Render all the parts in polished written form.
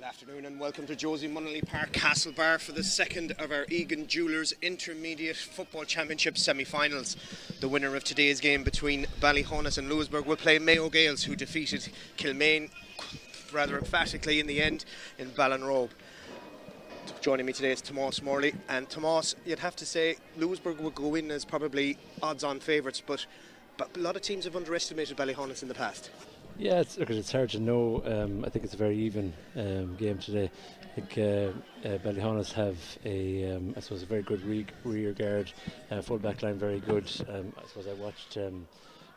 Good afternoon and welcome to Josie Munnelly Park Castle Bar for the second of our Egan Jewellers Intermediate Football Championship semi-finals. The winner of today's game between Ballyhaunis and Louisburgh will play Mayo Gaels, who defeated Kilmaine rather emphatically in the end in Ballinrobe. Joining me today is Tomás Morley, and Tomás, you'd have to say Louisburgh would go in as probably odds-on favourites, but a lot of teams have underestimated Ballyhaunis in the past. Yeah, it's hard to know. I think it's a very even game today. I think Ballyhaunis have a very good rear guard, full back line very good. I suppose I watched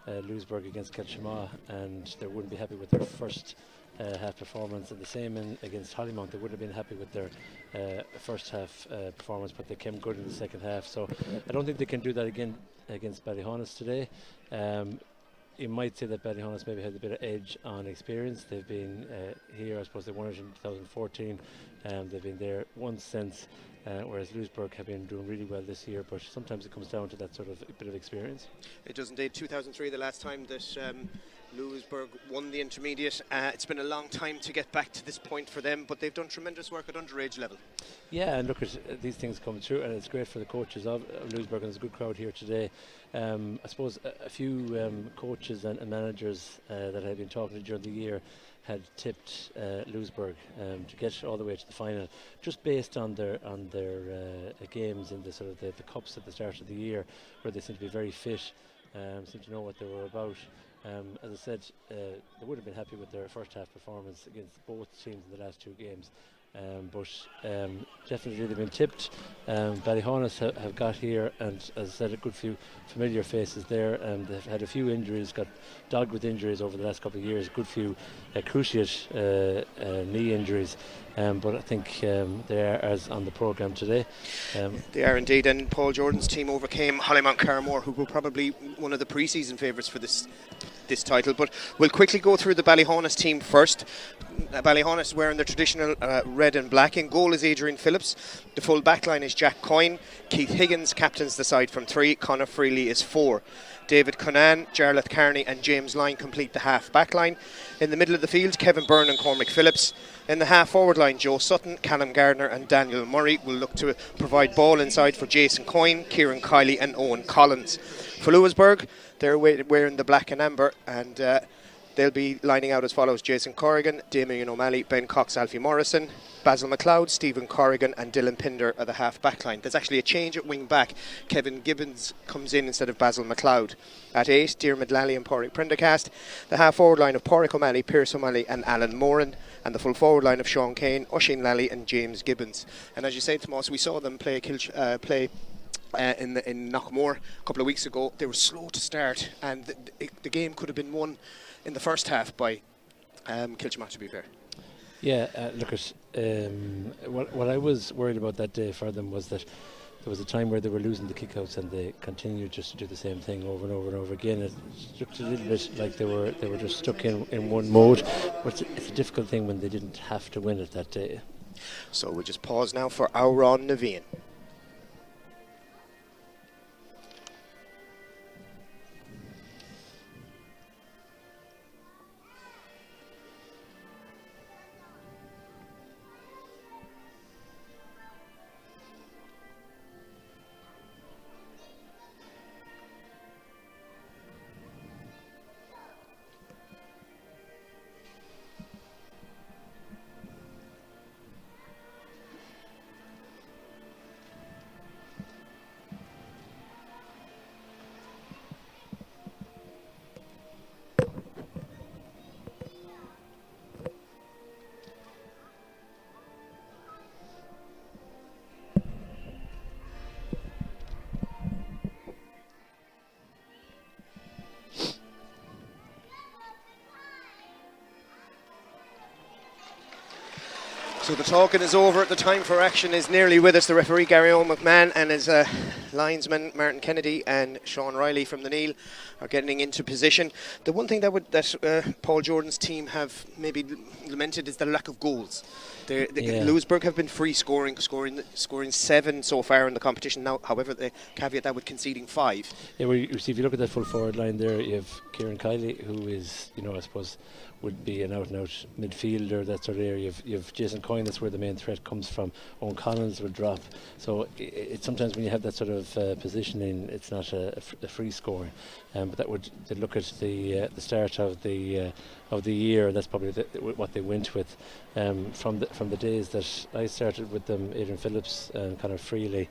Louisburgh against Kilchima, and they wouldn't be happy with their first half performance, and the same against Hollymount. They would have been happy with their first half performance, but they came good in the second half. So I don't think they can do that again against Ballyhaunis today. You might say that Ballyhaunis maybe had a bit of edge on experience. They've been here, I suppose they won it in 2014. They've been there once since, whereas Louisburgh have been doing really well this year, but sometimes it comes down to that sort of bit of experience. It does indeed. 2003, the last time that Louisburgh won the intermediate. It's been a long time to get back to this point for them, but they've done tremendous work at underage level. Yeah, and look, these things come through, and it's great for the coaches of Louisburgh, and there's a good crowd here today. I suppose a few coaches and managers that I've been talking to during the year had tipped Louisburgh to get all the way to the final, just based on their games in the sort of the cups at the start of the year, where they seem to be very fit, seem to know what they were about. As I said, they would have been happy with their first half performance against both teams in the last two games. But definitely they've been tipped. Ballyhaunis have got here, and as I said, a good few familiar faces there. They've had a few injuries, got dogged with injuries over the last couple of years, a good few cruciate knee injuries. But I think they are as on the programme today. They are indeed, and Paul Jordan's team overcame Hollymount Carramore, who were probably one of the pre-season favourites for this title. But we'll quickly go through the Ballyhaunis team first. Ballyhaunis wearing their traditional red and black. In goal is Adrian Phillips. The full back line is Jack Coyne. Keith Higgins captains the side from 3. Conor Freely is 4. David Conan, Jarlath Carney and James Lyne complete the half back line. In the middle of the field, Kevin Byrne and Cormac Phillips. In the half forward line, Joe Sutton, Callum Gardner and Daniel Murray will look to provide ball inside for Jason Coyne, Kieran Kiley and Owen Collins. For Louisburgh, they're wearing the black and amber, and they'll be lining out as follows: Jason Corrigan, Damien O'Malley, Ben Cox, Alfie Morrison, Basil McLeod, Stephen Corrigan and Dylan Pinder are the half back line. There's actually a change at wing back. Kevin Gibbons comes in instead of Basil McLeod. At 8, Diarmid Lally and Pádraig Prendergast. The half forward line of Pádraig O'Malley, Pierce O'Malley and Alan Moran, and the full forward line of Sean Kane, Oisin Lally and James Gibbons. And as you say, Tomás, we saw them play in Knockmore a couple of weeks ago. They were slow to start, and the game could have been won in the first half by Kilchima, to be fair. Yeah, look at what I was worried about that day for them was that there was a time where they were losing the kickouts, and they continued just to do the same thing over and over and over again. It looked a little bit like they were just stuck in one mode. But it's a difficult thing when they didn't have to win it that day. So we'll just pause now for Auron Naveen. So the talking is over. The time for action is nearly with us. The referee, Gary O'McMahon, and his linesmen Martin Kennedy and Sean Riley from the Neil are getting into position. The one thing that Paul Jordan's team have maybe lamented is the lack of goals. Louisburgh have been free scoring 7 so far in the competition now. However, they caveat that with conceding 5. Yeah, well, you see, if you look at that full forward line there, you have Kieran Kiley, who is, I suppose, would be an out-and-out midfielder, that sort of area. You've Jason Coyne, that's where the main threat comes from. Owen Collins would drop. So it's sometimes when you have that sort of positioning, it's not a free scoring. But that would look at the start of the year. That's probably what they went with from the days that I started with them. Adrian Phillips and Conor Freely,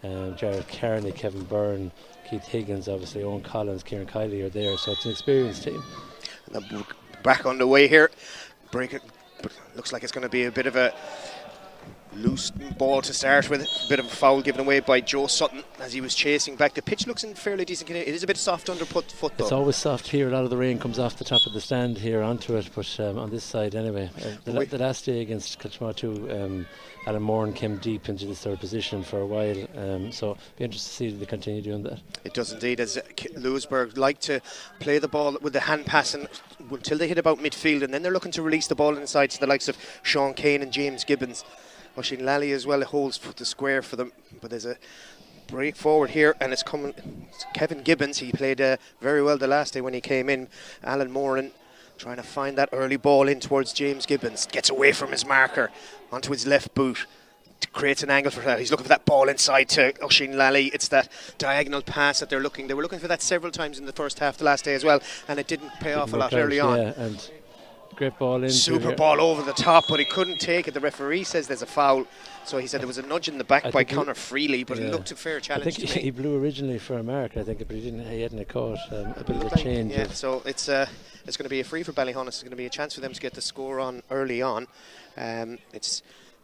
Jared Carney, Kevin Byrne, Keith Higgins, obviously Owen Collins, Kieran Kiley are there. So it's an experienced team. Back on the way here. Looks like it's going to be a bit of a loose ball to start with. A bit of a foul given away by Joe Sutton as he was chasing back. The pitch looks in fairly decent condition. It is a bit soft under foot though. It's always soft here. A lot of the rain comes off the top of the stand here onto it, but on this side anyway. The last day against Kiltamato, Alan Moran came deep into the third position for a while, so be interested to see if they continue doing that. It does indeed, as Louisburgh like to play the ball with the hand passing until they hit about midfield, and then they're looking to release the ball inside to the likes of Sean Kane and James Gibbons. Oisín Lally as well holds the square for them, but there's a break forward here, and it's Kevin Gibbons. He played very well the last day when he came in. Alan Moran trying to find that early ball in towards James Gibbons, gets away from his marker onto his left boot, creates an angle for that. He's looking for that ball inside to Oisín Lally. It's that diagonal pass that they were looking for that several times in the first half the last day as well, and it didn't pay off a lot early on. Yeah, and great ball in. Super ball over the top, but he couldn't take it. The referee says there's a foul, so he said there was a nudge in the back by Conor Freely, but it looked a fair challenge. I think he blew originally for America, I think, but he hadn't caught a bit of a change. Yeah, so it's going to be a free for Ballyhaunis. It's going to be a chance for them to get the score on early on.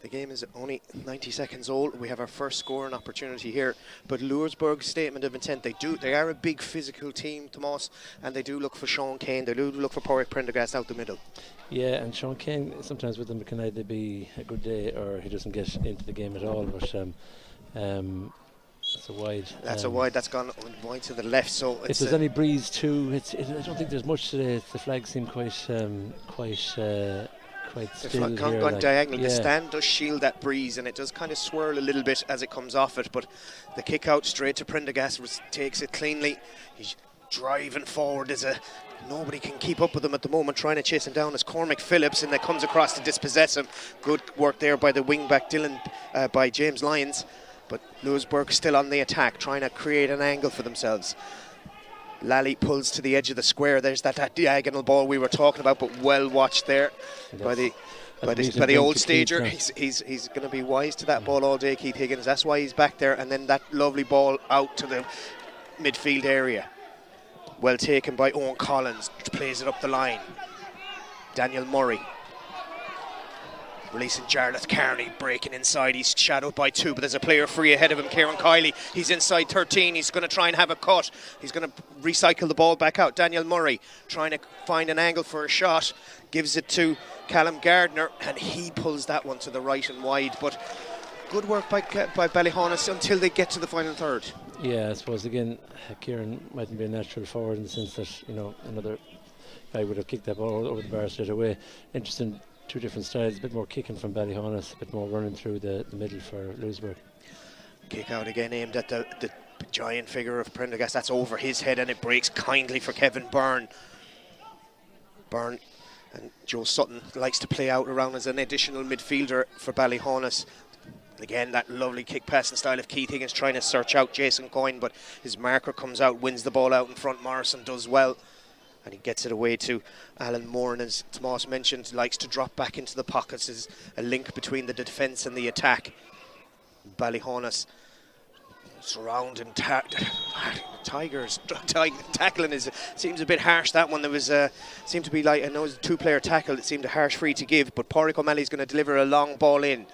The game is only 90 seconds old. We have our first scoring opportunity here. But Louisburgh's statement of intent, they are a big physical team, Tomas, and they do look for Sean Kane. They do look for Pádraig Prendergast out the middle. Yeah, and Sean Kane, sometimes with him, it can either be a good day or he doesn't get into the game at all. But it's a wide. That's a wide. That's gone wide to the left. So if there's any breeze too, I don't think there's much today. The flags seem quite still here, gone diagonal. The stand does shield that breeze, and it does kind of swirl a little bit as it comes off it, but the kick out straight to Prendergast takes it cleanly. He's driving forward. Nobody can keep up with him at the moment, trying to chase him down as Cormac Phillips, and that comes across to dispossess him. Good work there by the wing back by James Lyons, but Louisburgh still on the attack, trying to create an angle for themselves. Lally pulls to the edge of the square. There's that diagonal ball we were talking about, but well watched there by the old stager. He's going to be wise to that ball all day, Keith Higgins. That's why he's back there. And then that lovely ball out to the midfield area. Well taken by Owen Collins. Plays it up the line. Daniel Murray. Releasing Jarlath Carney, breaking inside. He's shadowed by 2, but there's a player free ahead of him, Kieran Kiley. He's inside 13. He's going to try and have a cut. He's going to recycle the ball back out. Daniel Murray trying to find an angle for a shot. Gives it to Callum Gardner, and he pulls that one to the right and wide. But good work by Ballyhaunis until they get to the final third. Yeah, I suppose, again, Kieran mightn't be a natural forward in the sense that, another guy would have kicked that ball over the bar straight away. Interesting. Two different styles, a bit more kicking from Ballyhaunis, a bit more running through the middle for Louisburgh. Kick out again aimed at the giant figure of Prendergast. That's over his head, and it breaks kindly for Kevin Byrne. Byrne and Joe Sutton likes to play out around as an additional midfielder for Ballyhaunis. Again, that lovely kick passing style of Keith Higgins trying to search out Jason Coyne, but his marker comes out, wins the ball out in front. Morrison does well, and he gets it away to Alan Moran, as Tomas mentioned, likes to drop back into the pockets as a link between the defence and the attack. Ballyhaunis surrounding Tigers. Tackling seems a bit harsh. That one, there was seemed to be like, I know it was a 2-player tackle. It seemed a harsh free to give, but Pádraig O'Malley's going to deliver a long ball in.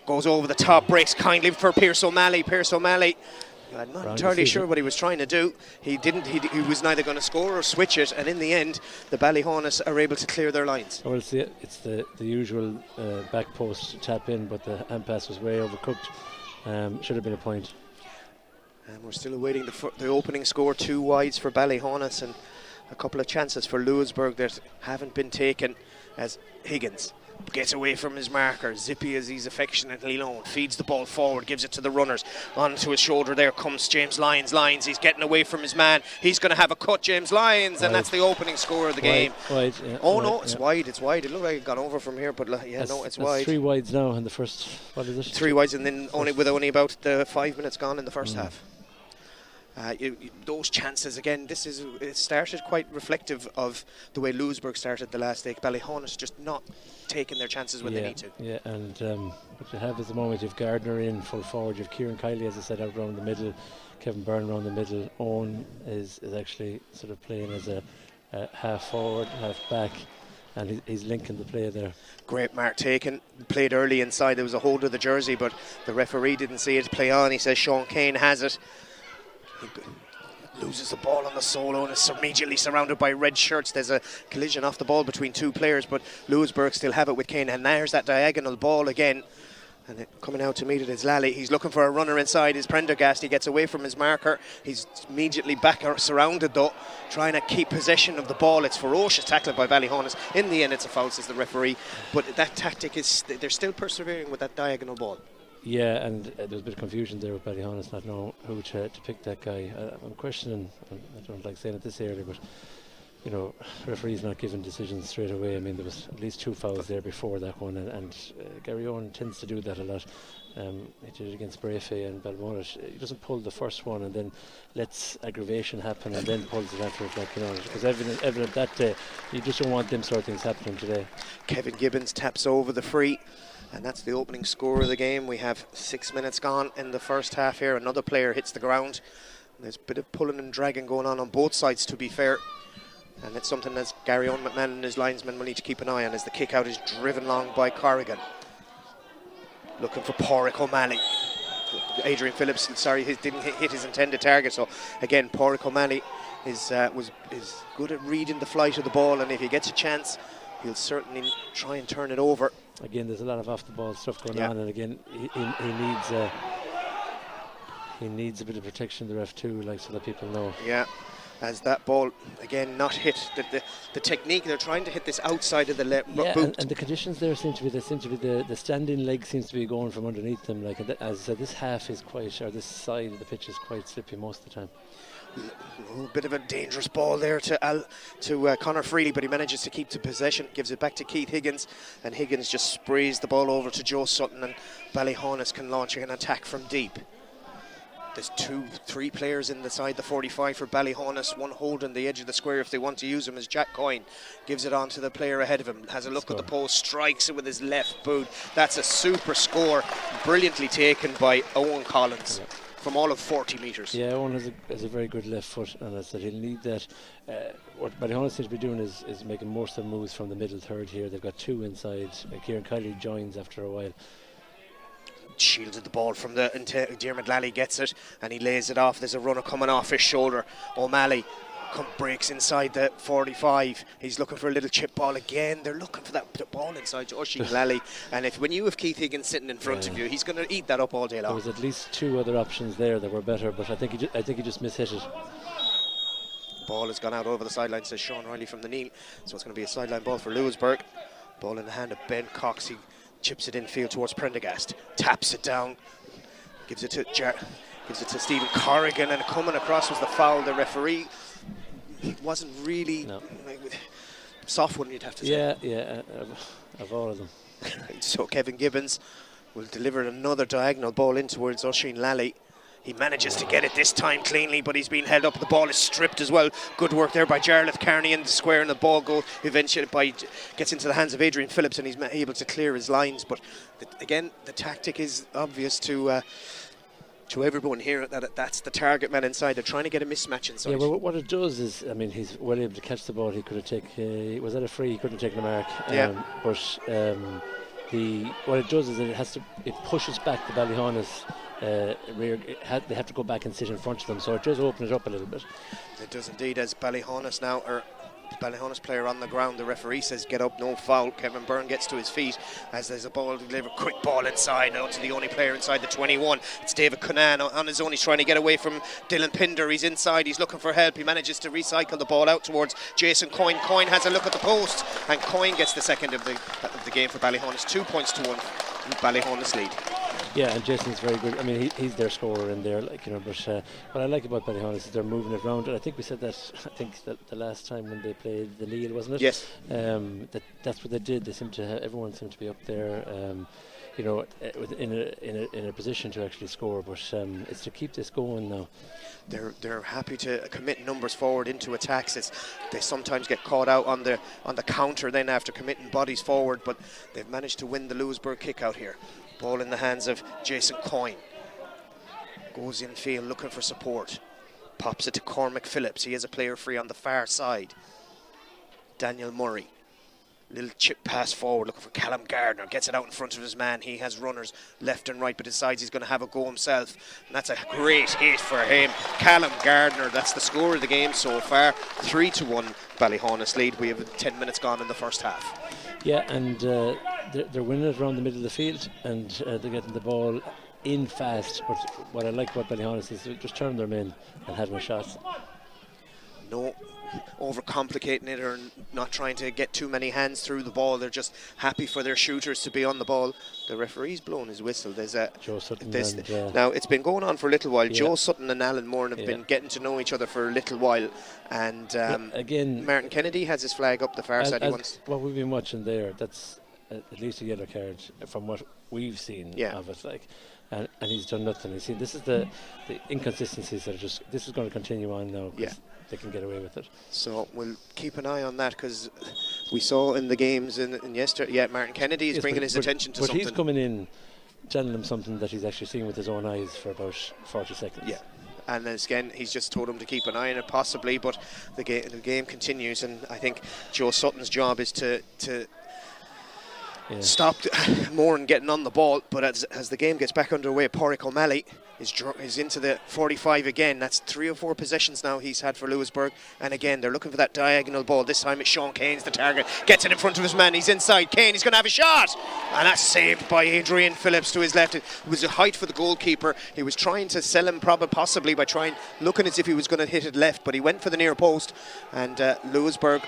Goes over the top, breaks kindly for Pierce O'Malley. Pierce O'Malley, I'm not entirely sure what he was trying to do. He was neither going to score or switch it, and in the end, the Ballyhaunis are able to clear their lines. Well, it's the usual back post tap in, but the hand pass was way overcooked. Should have been a point. And we're still awaiting the opening score. 2 wides for Ballyhaunis and a couple of chances for Louisburgh that haven't been taken, as Higgins gets away from his marker. Zippy, as he's affectionately known, feeds the ball forward, gives it to the runners. Onto his shoulder there comes James Lyons. He's getting away from his man. He's going to have a cut, James Lyons, and that's the opening score of the game. Wide, yeah, no, it's wide. It's wide. It looked like it got over from here, but it's wide. 3 wides now in the first. What is it? 3 wides, and then only about the 5 minutes gone in the first half. Those chances again. It started quite reflective of the way Louisburgh started the last day. Ballyhaunis just not taking their chances when they need to. Yeah, and what you have is the moment you've Gardner in full forward, you've Kieran Kiley, as I said, out around the middle, Kevin Byrne around the middle. Owen is actually sort of playing as a half forward, half back, and he's linking the play there. Great mark taken. Played early inside. There was a hold of the jersey, but the referee didn't see it play on. He says Sean Kane has it. He loses the ball on the solo and is immediately surrounded by red shirts. There's a collision off the ball between 2 players, but Louisburgh still have it with Kane, and there's that diagonal ball again, and coming out to meet it is Lally. He's looking for a runner inside. Is Prendergast. He gets away from his marker. He's immediately back surrounded though, trying to keep possession of the ball. It's ferocious tackling by Ballyhaunis. In the end it's a foul, says the referee, but that tactic is, they're still persevering with that diagonal ball. Yeah, and there was a bit of confusion there with Ballyhaunis not knowing who to pick that guy. I'm questioning, I don't like saying it this early, but referees not giving decisions straight away. I mean, there was at least 2 fouls there before that one, and Gary Owen tends to do that a lot. He did it against Brayfay and Ballyhaunis. He doesn't pull the first one and then lets aggravation happen and then pulls it after it, because evident that day. You just don't want them sort of things happening today. Kevin Gibbons taps over the free, and that's the opening score of the game. We have 6 minutes gone in the first half here. Another player hits the ground. There's a bit of pulling and dragging going on both sides, to be fair. And it's something that Gary Owen McMahon and his linesmen will need to keep an eye on, as the kick out is driven along by Corrigan. Looking for Porrick O'Malley. Adrian Phillips, he didn't hit his intended target. So again, Porrick O'Malley is good at reading the flight of the ball, and if he gets a chance, he'll certainly try and turn it over. Again, there's a lot of off-the-ball stuff going on, and again, he needs a bit of protection, the ref too, so that people know. Yeah, as that ball again not hit. The technique, they're trying to hit this outside of the boot. And the conditions there seem to be the standing leg seems to be going from underneath them. As this half is quite, or this side of the pitch is quite slippy most of the time. A bit of a dangerous ball there to Conor Freely, but he manages to keep the possession, gives it back to Keith Higgins, and Higgins just sprays the ball over to Joe Sutton, and Ballyhaunis can launch an attack from deep. There's 2-3 players inside the 45 for Ballyhaunis, one holding the edge of the square if they want to use him, as Jack Coyne gives it on to the player ahead of him, has a look at the post, strikes it with his left boot. That's a super score, brilliantly taken by Owen Collins. Yeah. From all of 40 metres. Yeah, Owen has a very good left foot, and as I said, he'll need that. What Ballyhaunis seems to be doing is making most of the moves from the middle third here. They've got 2 inside. Kieran Kiley joins after a while. Shielded the ball from Diarmid Lally gets it, and he lays it off. There's a runner coming off his shoulder. O'Malley breaks inside the 45. He's looking for a little chip ball again. They're looking for that ball inside Oisín Lally, and when you have Keith Higgins sitting in front of you, he's going to eat that up all day long. There was at least 2 other options there that were better, but I think he just mishit it. Ball has gone out over the sideline, says Sean Riley from the knee, so it's going to be a sideline ball for Louisburgh. Ball in the hand of Ben Cox. He chips it infield towards Prendergast, taps it down, gives it to Stephen Corrigan, and coming across was the foul. The referee wasn't really soft one, you'd have to say. Yeah, of all of them. So Kevin Gibbons will deliver another diagonal ball in towards Oisín Lally. He manages to get it this time cleanly, but he's been held up. The ball is stripped as well. Good work there by Jarlath Carney in the square, and the ball goes eventually gets into the hands of Adrian Phillips, and he's able to clear his lines. But again, the tactic is obvious to everyone here that that's the target man inside. They're trying to get a mismatch inside. Yeah, well, what it does is, I mean, he's well able to catch the ball. He could have taken, was that a free? He couldn't have taken the mark. What it does is it pushes back the Ballyhaunis rear. They have to go back and sit in front of them, so it does open it up a little bit. It does indeed, as Ballyhaunis now are Ballyhaunis player on the ground. The referee says get up, no foul. Kevin Byrne gets to his feet as there's a ball delivered, quick ball inside out to the only player inside the 21. It's David Cunan on his own. He's trying to get away from Dylan Pinder. He's inside, he's looking for help. He manages to recycle the ball out towards Jason Coyne. Coyne has a look at the post, and Coyne gets the second of the game for Ballyhaunis. 2 points to 1. Ballyhaunis lead. Yeah, and Jason's very good. I mean, he's their scorer in there, like, you know. But what I like about Ballyhaunis is they're moving it around. And I think we said that. I think that the last time when they played the Lille, wasn't it? Yes. That's what they did. They seem to everyone seemed to be up there. You know, in a position to actually score. But it's to keep this going now. They're happy to commit numbers forward into attacks. They sometimes get caught out on the counter then after committing bodies forward, but they've managed to win the Louisburgh kick out here. Ball in the hands of Jason Coyne. Goes infield looking for support. Pops it to Cormac Phillips. He has a player free on the far side. Daniel Murray. Little chip pass forward looking for Callum Gardner. Gets it out in front of his man. He has runners left and right, but decides he's going to have a go himself. And that's a great hit for him. Callum Gardner, that's the score of the game so far. 3-1 Ballyhaunis lead. We have 10 minutes gone in the first half. Yeah, and they're winning it around the middle of the field, and they're getting the ball in fast. But what I like about Ballyhaunis is just turning them in and having a shot. No overcomplicating it or not trying to get too many hands through the ball. They're just happy for their shooters to be on the ball. The referee's blown his whistle. There's Joe Sutton now it's been going on for a little while. Joe Sutton and Alan Moore have been getting to know each other for a little while, and again Martin Kennedy has his flag up the far side. What we've been watching there, that's at least a yellow card from what we've seen of it, like. And he's done nothing. You see, this is the inconsistencies that are just. This is going to continue on now. They can get away with it. So we'll keep an eye on that, because we saw in the games in yesterday. Yeah, Martin Kennedy is bringing his attention to something. But he's coming in, telling him something that he's actually seen with his own eyes for about 40 seconds. Yeah. And again, he's just told him to keep an eye on it, possibly. But the game continues, and I think Joe Sutton's job is to stop Moore and getting on the ball. But as the game gets back underway, Pádraig O'Malley is into the 45 again. That's 3 or 4 possessions now he's had for Louisburgh, and again they're looking for that diagonal ball. This time it's Sean Kane's the target. Gets it in front of his man. He's inside. Kane, he's going to have a shot, and that's saved by Adrian Phillips to his left. It was a height for the goalkeeper. He was trying to sell him possibly by looking as if he was going to hit it left, but he went for the near post, and Louisburgh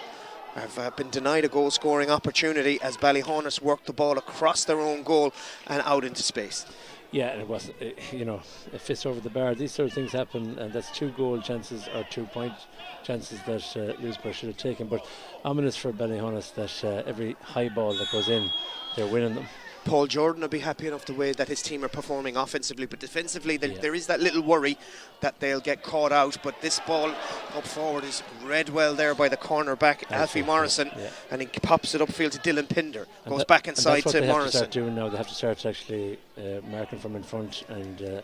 have been denied a goal scoring opportunity as Ballyhaunis worked the ball across their own goal and out into space. Yeah, and it was, a fist over the bar. These sort of things happen, and that's 2 goal chances or 2 point chances that Louisburgh should have taken. But ominous for Ballyhaunis that every high ball that goes in, they're winning them. Paul Jordan will be happy enough the way that his team are performing offensively, but defensively there is that little worry that they'll get caught out. But this ball up forward is read well there by the cornerback Alfie Morrison, and he pops it upfield to Dylan Pinder, goes back inside to Morrison. That's what they have to start doing now. They have to start actually marking from in front, and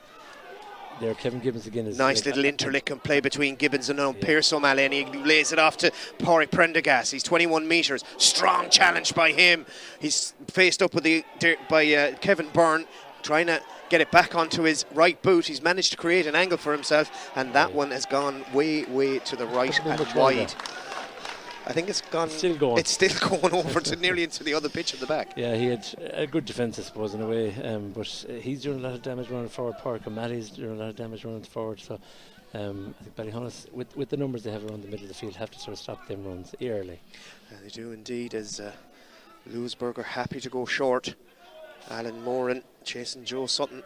there Kevin Gibbons again is nice little interlick and play between Gibbons and Pierce O'Malley, and he lays it off to Pádraig Prendergast. He's 21 metres, strong challenge by him. He's faced up with Kevin Byrne, trying to get it back onto his right boot. He's managed to create an angle for himself, and that one has gone way to the right and wide. I think it's gone. Still going. It's still going over to nearly into the other pitch at the back. Yeah, he had a good defence, I suppose, in a way. But he's doing a lot of damage running forward. Pádraig O'Malley's doing a lot of damage running forward. So I think Ballyhaunis, with the numbers they have around the middle of the field, have to sort of stop them runs early. They do indeed, as Louisburgh are happy to go short. Alan Moran chasing Joe Sutton.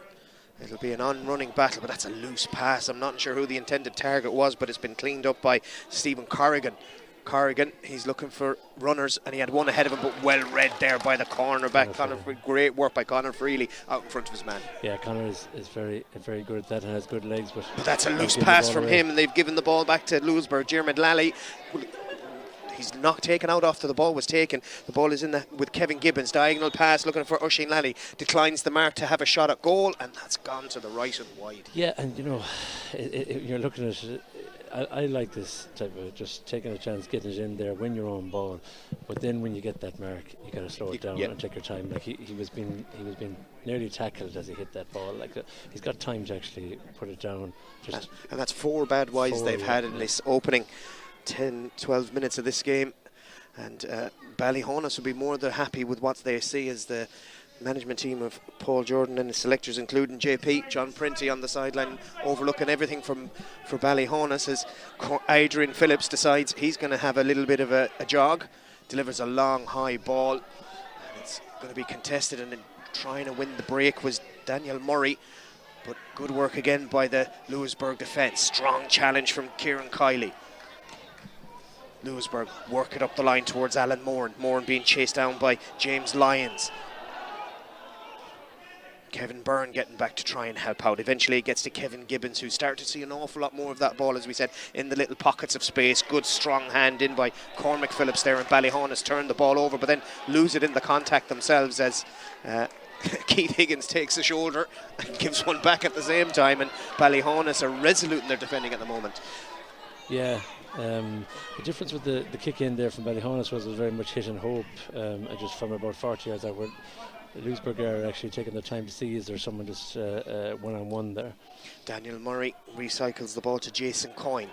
It'll be an on-running battle, but that's a loose pass. I'm not sure who the intended target was, but it's been cleaned up by Stephen Corrigan. He's looking for runners, and he had one ahead of him, but well read there by the cornerback. Great work by Conor Freely out in front of his man. Yeah, Conor is very good at that and has good legs. But that's a loose pass from him, and they've given the ball back to Louisburgh. Diarmuid Lally, he's not taken out after the ball was taken. The ball is in with Kevin Gibbons. Diagonal pass looking for Oisin Lally. Declines the mark to have a shot at goal, and that's gone to the right and wide. Yeah, and you're looking at it. I like this type of just taking a chance, getting it in there, win your own ball, but then when you get that mark, you got to slow it down and take your time. Like he was being nearly tackled as he hit that ball. Like he's got time to actually put it down. And that's 4 bad wides they've had in this opening 10, 12 minutes of this game, and Ballyhaunis will be more than happy with what they see as the management team of Paul Jordan and his selectors, including JP, John Prenty on the sideline, overlooking everything for Ballyhaunis, as Adrian Phillips decides he's going to have a little bit of a jog, delivers a long high ball, and it's going to be contested, and trying to win the break was Daniel Murray, but good work again by the Louisburgh defence. Strong challenge from Kieran Kiley. Louisburgh work it up the line towards Alan Moran. Moran being chased down by James Lyons. Kevin Byrne getting back to try and help out. Eventually it gets to Kevin Gibbons, who started to see an awful lot more of that ball, as we said, in the little pockets of space. Good strong hand in by Cormac Phillips there, and Ballyhaunis turn the ball over, but then lose it in the contact themselves, as Keith Higgins takes a shoulder and gives one back at the same time, and Ballyhaunis are resolute in their defending at the moment. Yeah, the difference with the kick in there from Ballyhaunis was very much hit and hope, just from about 40 yards outward. Louisburgh are actually taking their time to see, is there someone just one-on-one there. Daniel Murray recycles the ball to Jason Coyne,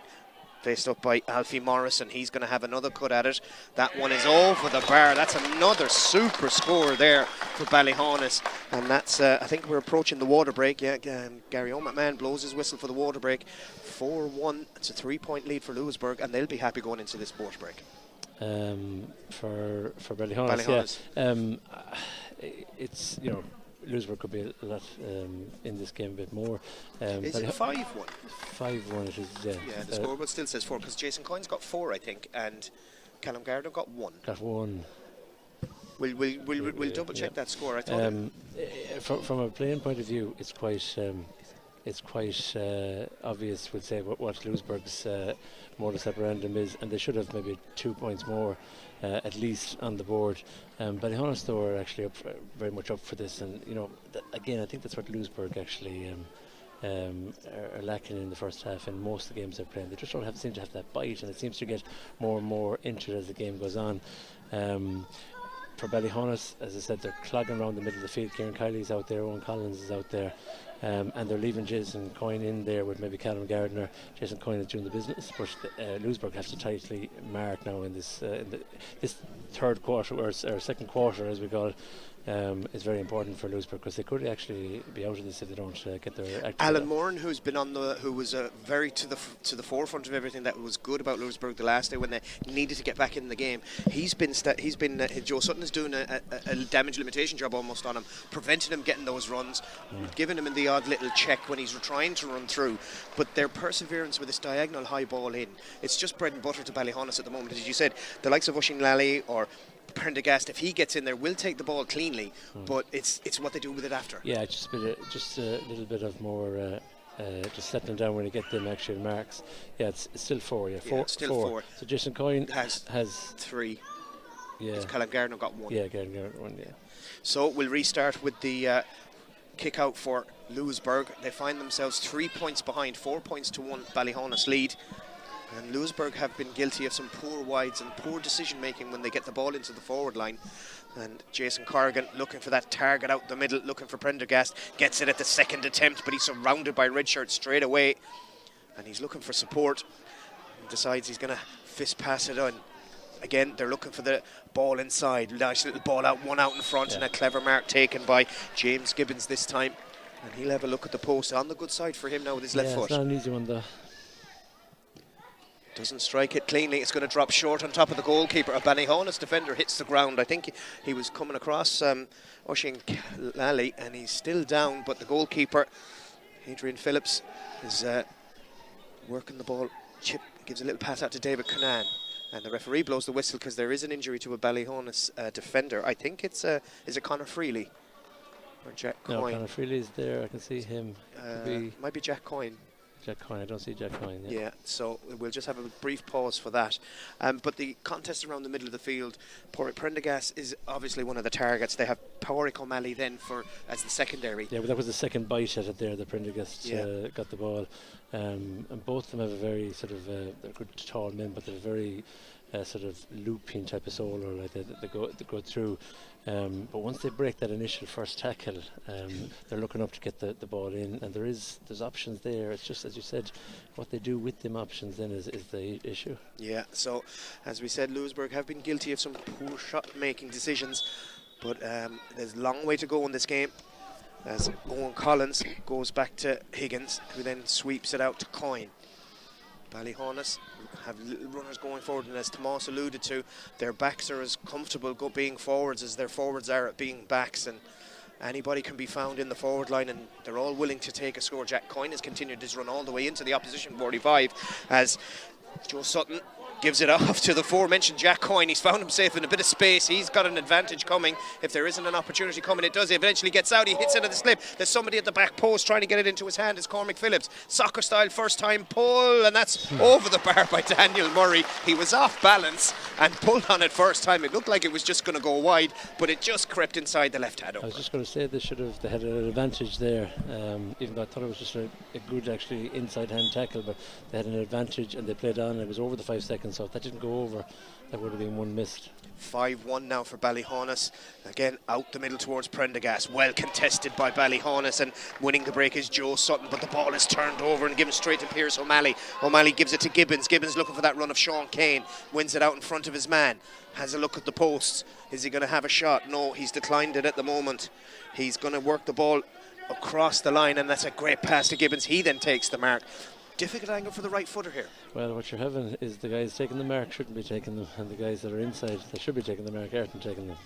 faced up by Alfie Morrison. He's going to have another cut at it. That one is over the bar. That's another super score there for Ballyhaunis, and that's I think we're approaching the water break. Yeah, Gary McMahon blows his whistle for the water break. 4-1. It's a 3-point lead for Louisburgh, and they'll be happy going into this water break. For Ballyhaunis, yeah. It's, you know, Louisburgh could be a lot in this game a bit more. Is it 5-1? 5-1 it is, yeah. Yeah, the scoreboard still says 4, because Jason Coyne's got 4, I think, and Callum Gardner got 1. Got 1. We'll double check that score. I thought from a playing point of view, it's quite obvious, we'll say, what Louisburgh's modus operandum is, and they should have maybe 2 points more at least on the board. Ballyhaunis though are actually very much up for this, and you know, again, I think that's what Louisburgh actually are lacking in the first half in most of the games they're playing. They just don't seem to have that bite, and it seems to get more and more into it as the game goes on. For Ballyhaunis, as I said, they're clogging around the middle of the field. Kieran Kiley's out there, Owen Collins is out there, and they're leaving Jason Coyne in there with maybe Callum Gardner. Jason Coyne is doing the business, but Louisburgh have to tightly mark now in this this third quarter, or second quarter as we call it. Is very important for Louisburgh, because they could actually be out of this if they don't get their act. Alan Moran, who was very to the forefront of everything that was good about Louisburgh the last day when they needed to get back in the game. He's been Joe Sutton is doing a damage limitation job almost on him, preventing him getting those runs, giving him the odd little check when he's trying to run through. But their perseverance with this diagonal high ball in, it's just bread and butter to Ballyhaunis at the moment. As you said, the likes of Oisín Lally or Prendergast, if he gets in there, will take the ball cleanly, but it's what they do with it after. Yeah, just a little bit of more just settling down when you get them actual marks. Yeah, it's still 4. Yeah, still 4. So Jason Coyne has 3. Yeah, Callum Gardner got 1. Yeah, Gardner got 1. Yeah. So we'll restart with the kick out for Louisburgh. They find themselves 3 points behind, 4 points to 1 Ballyhaunis lead. And Louisburgh have been guilty of some poor wides and poor decision making when they get the ball into the forward line. And Jason Corrigan looking for that target out the middle, looking for Prendergast, gets it at the second attempt, but he's surrounded by red shirts straight away, and he's looking for support and decides he's going to fist pass it on. Again, they're looking for the ball inside. Nice little ball out, one out in front, and a clever mark taken by James Gibbons this time. And he'll have a look at the post on the good side for him now with his left foot. It's not an easy one though. Doesn't strike it cleanly. It's going to drop short on top of the goalkeeper. A Ballyhaunis defender hits the ground. I think he was coming across Oisín Lally, and he's still down, but the goalkeeper, Adrian Phillips, is working the ball. Chip gives a little pass out to David Cunan, and the referee blows the whistle because there is an injury to a Ballyhaunis defender. I think it's is it Conor Freely or Jack Coyne? No, Conor Freely is there. I can see him. Might be Jack Coyne. Jack Coyne, I don't see Jack Coyne. Yeah, so we'll just have a brief pause for that. But the contest around the middle of the field, Prendergast is obviously one of the targets. They have Pádraig O'Malley then as the secondary. Yeah, but that was the second bite at it there. The Prendergast got the ball, and both of them have a very sort of they're good tall men, but they're very sort of looping type of solo, like they go through. But once they break that initial first tackle, they're looking up to get the ball in, and there's options there. It's just, as you said, what they do with them options then is the issue. Yeah, so as we said, Louisburgh have been guilty of some poor shot-making decisions, but there's a long way to go in this game, as Owen Collins goes back to Higgins, who then sweeps it out to Coyne. Ballyhaunis have little runners going forward, and as Tomas alluded to, their backs are as comfortable being forwards as their forwards are at being backs, and anybody can be found in the forward line, and they're all willing to take a score. Jack Coyne has continued his run all the way into the opposition 45 as Joe Sutton gives it off to the aforementioned Jack Coyne. He's found himself in a bit of space. He's got an advantage coming. If there isn't an opportunity coming, it does. He eventually gets out. He hits it at the slip. There's somebody at the back post trying to get it into his hand. It's Cormac Phillips. Soccer style first time pull, and that's over the bar by Daniel Murray. He was off balance and pulled on it first time. It looked like it was just going to go wide, but it just crept inside the left hand. I was just going to say they had an advantage there, even though I thought it was just a good actually inside hand tackle, but they had an advantage and they played on. It was over the 5 seconds, so if that didn't go over, that would have been one missed. 5-1 now for Ballyhaunis. Again, out the middle towards Prendergast. Well contested by Ballyhaunis, and winning the break is Joe Sutton, but the ball is turned over and given straight to Pierce O'Malley. O'Malley gives it to Gibbons. Gibbons looking for that run of Sean Kane. Wins it out in front of his man. Has a look at the posts. Is he going to have a shot? No, he's declined it at the moment. He's going to work the ball across the line, and that's a great pass to Gibbons. He then takes the mark. Difficult angle for the right footer here. Well, what you're having is the guys taking the mark shouldn't be taking them, and the guys that are inside that should be taking the mark aren't taking them.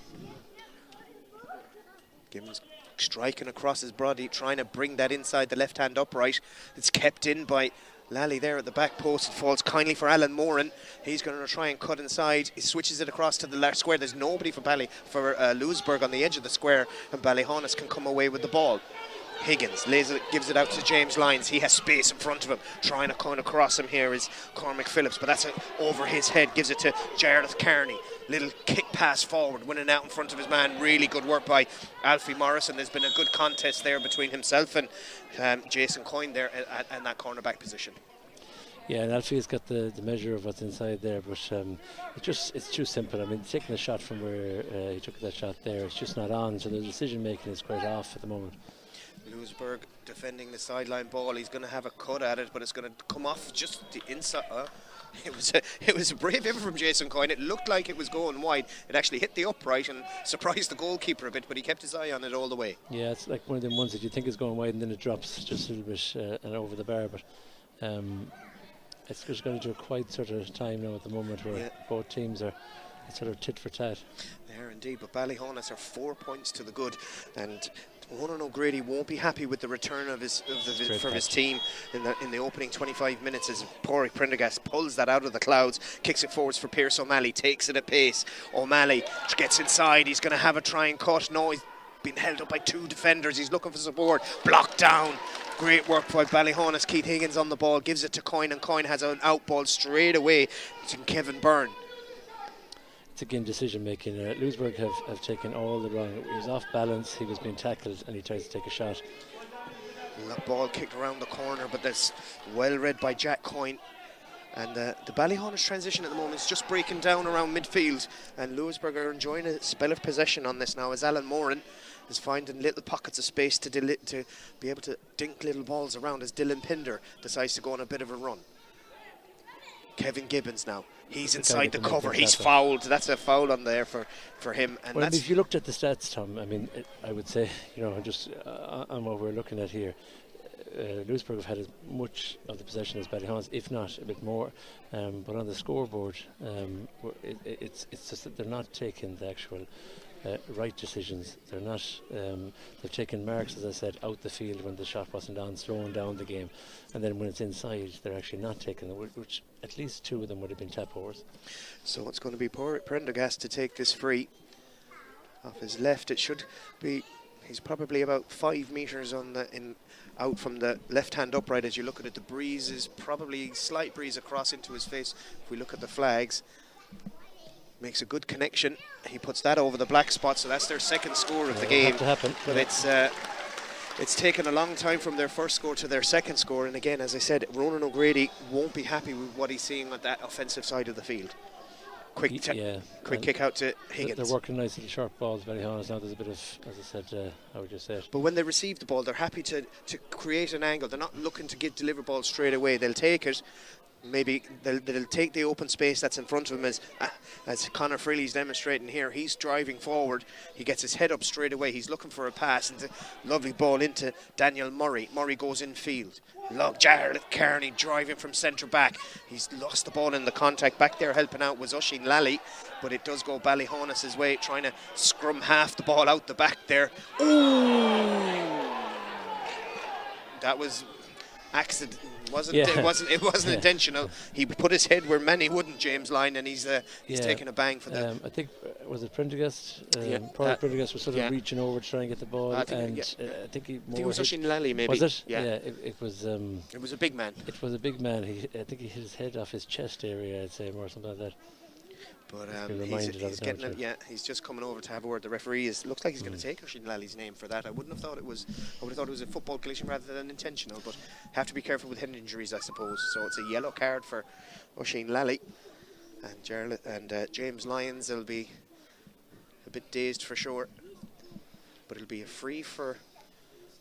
Gibbons striking across his body, trying to bring that inside the left hand upright. It's kept in by Lally there at the back post. It falls kindly for Alan Moran. He's going to try and cut inside. He switches it across to the left square. There's nobody for Louisburgh on the edge of the square, and Ballyhaunis can come away with the ball. Higgins gives it out to James Lyons. He has space in front of him. Trying to kind of cross him here is Cormac Phillips, but that's over his head. Gives it to Jarlath Kearney. Little kick pass forward, winning out in front of his man. Really good work by Alfie Morrison. There's been a good contest there between himself and Jason Coyne there in that cornerback position. Yeah, and Alfie's got the measure of what's inside there, but it's too simple. I mean, taking a shot from where he took that shot there, it's just not on, so the decision making is quite off at the moment. Louisburgh defending the sideline ball. He's going to have a cut at it, but it's going to come off just the inside. It was a brave effort from Jason Coyne. It looked like it was going wide. It actually hit the upright and surprised the goalkeeper a bit, but he kept his eye on it all the way. Yeah, it's like one of them ones that you think is going wide and then it drops just a little bit and over the bar, but it's just going to do a quite sort of time now at the moment where both teams are sort of tit for tat. They are indeed, but Ballyhaunis are 4 points to the good, and Ronan O'Grady won't be happy with the return of his team in the opening 25 minutes as Pádraig Prendergast pulls that out of the clouds, kicks it forwards for Pierce O'Malley, takes it at pace. O'Malley gets inside. He's going to have a try and cut. No, he's been held up by two defenders. He's looking for support. Blocked down. Great work by Ballyhaunis. Keith Higgins on the ball, gives it to Coyne, and Coyne has an out ball straight away to Kevin Byrne. Again, decision making. Louisburgh have taken all the wrong. He was off balance, he was being tackled, and he tries to take a shot. That ball kicked around the corner, but that's well read by Jack Coyne. And the Ballyhaunis transition at the moment is just breaking down around midfield, and Louisburgh are enjoying a spell of possession on this now as Alan Moran is finding little pockets of space to be able to dink little balls around as Dylan Pinder decides to go on a bit of a run. Kevin Gibbons now. He's inside the cover. He's fouled. That's a foul on there for him. And well, if you looked at the stats, Tom, I mean, I would say, just on what we're looking at here, Louisburgh have had as much of the possession as Ballyhaunis, if not a bit more. But on the scoreboard, it's just that they're not taking the actual right decisions. They're not. They've taken marks, as I said, out the field when the shot wasn't on, slowing down the game, and then when it's inside, they're actually not taking them, which at least two of them would have been tap overs. So it's going to be Prendergast to take this free off his left. It should be. He's probably about 5 meters out from the left hand upright. As you look at it, the breeze is probably slight breeze across into his face. If we look at the flags. Makes a good connection. He puts that over the black spot, so that's their second score of the game. But it's taken a long time from their first score to their second score. And again, as I said, Ronan O'Grady won't be happy with what he's seeing on that offensive side of the field. quick kick out to Higgins. They're working nice little short balls, Ballyhaunis. Now there's a bit of, as I said, how would you say it? But when they receive the ball, they're happy to create an angle. They're not looking to deliver balls straight away. They'll take it. Maybe they'll take the open space that's in front of him, as Conor Freely's demonstrating here. He's driving forward. He gets his head up straight away. He's looking for a pass. And a lovely ball into Daniel Murray. Murray goes in field. Jarlath Kearney driving from centre back. He's lost the ball in the contact. Back there helping out was Oisín Lally, but it does go Ballyhaunis' way, trying to scrum half the ball out the back there. Ooh! That was accident. It wasn't intentional. He put his head where many wouldn't, James Lyne, and he's taking a bang for that. I think was it Prendergast? Prendergast was sort of reaching over to try and get the ball, I think it was Oisín Lally, maybe. Was it? Yeah. It was. It was a big man. It was a big man. I think he hit his head off his chest area, I'd say, or something like that. But he's just coming over to have a word. The referee looks like he's going to take Oisín Lally's name for that. I would have thought it was a football collision rather than intentional. But have to be careful with head injuries, I suppose. So it's a yellow card for Oisín Lally, and James Lyons will be a bit dazed for sure. But it'll be a free for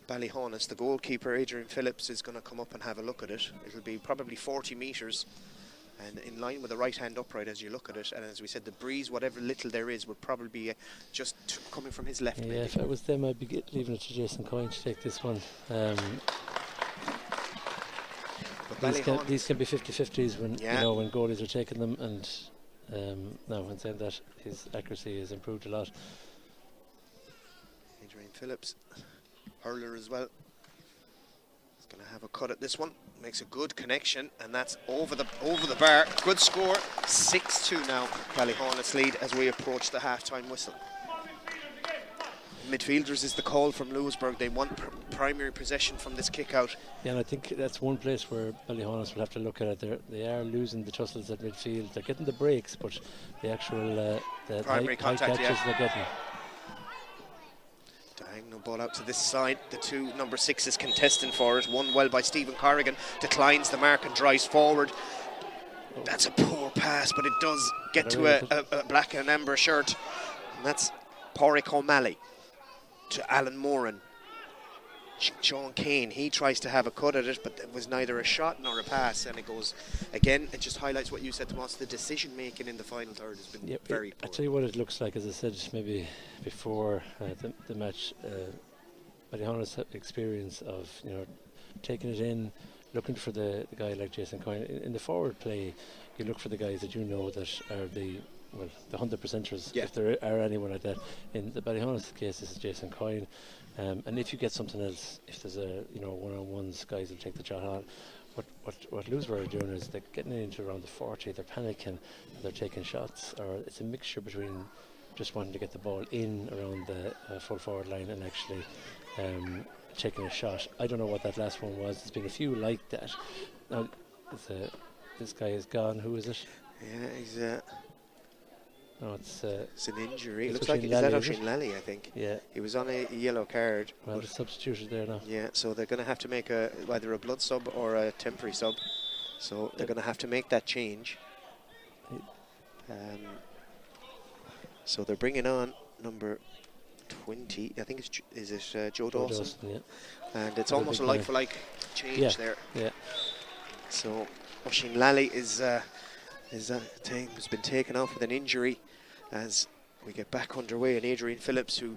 Ballyhaunis. The goalkeeper Adrian Phillips is going to come up and have a look at it. It'll be probably 40 metres. And in line with the right hand upright as you look at it, and as we said, the breeze, whatever little there is, would probably be just coming from his left. Yeah, maybe. if I was them, I'd be leaving it to Jason Coyne to take this one. These can be 50-50s when when goalies are taking them, and now when saying that, his accuracy has improved a lot. Adrian Phillips, hurler as well. Going to have a cut at this one. Makes a good connection, and that's over the bar. Good score. 6-2 now. Ballyhaunis lead as we approach the half-time whistle. Midfielders is the call from Louisburgh. They want primary possession from this kick out. Yeah, and I think that's one place where Ballyhaunis will have to look at it. They are losing the tussles at midfield. They're getting the breaks, but the actual the primary contact catches they're getting. Diagonal ball out to this side. The two number 6s contesting for it. One well by Stephen Corrigan. Declines the mark and drives forward. That's a poor pass, but it does get to a black and amber shirt. And that's Pádraig O'Malley to Alan Moran. Sean Kane, he tries to have a cut at it, but it was neither a shot nor a pass, and it goes again. It just highlights what you said to us. The decision making in the final third has been very poor. I tell you what it looks like, as I said maybe before the match, Ballyhaunis have experience of taking it in, looking for the guy like Jason Coyne. In the forward play, you look for the guys that you know that are the 100%ers, if there are anyone like that. In the Ballyhaunis case, this is Jason Coyne. And if you get something else, if there's a one-on-ones, guys will take the shot on. What Louisburgh are doing is they're getting into around the 40, they're panicking, and they're taking shots, or it's a mixture between just wanting to get the ball in around the full forward line and actually taking a shot. I don't know what that last one was. There's been a few like that. Now, this guy is gone. Who is it? Yeah, he's no, it's an injury. It looks like Oisín Lally, I think. Yeah. He was on a yellow card. Well, the substituted there now. Yeah, so they're going to have to make either a blood sub or a temporary sub. So they're going to have to make that change. So they're bringing on number 20. I think it's Joe Dawson. Yeah. And it's almost a like-for-like change there. Yeah. So Oisín Lally has been taken off with an injury as we get back underway, and Adrian Phillips, who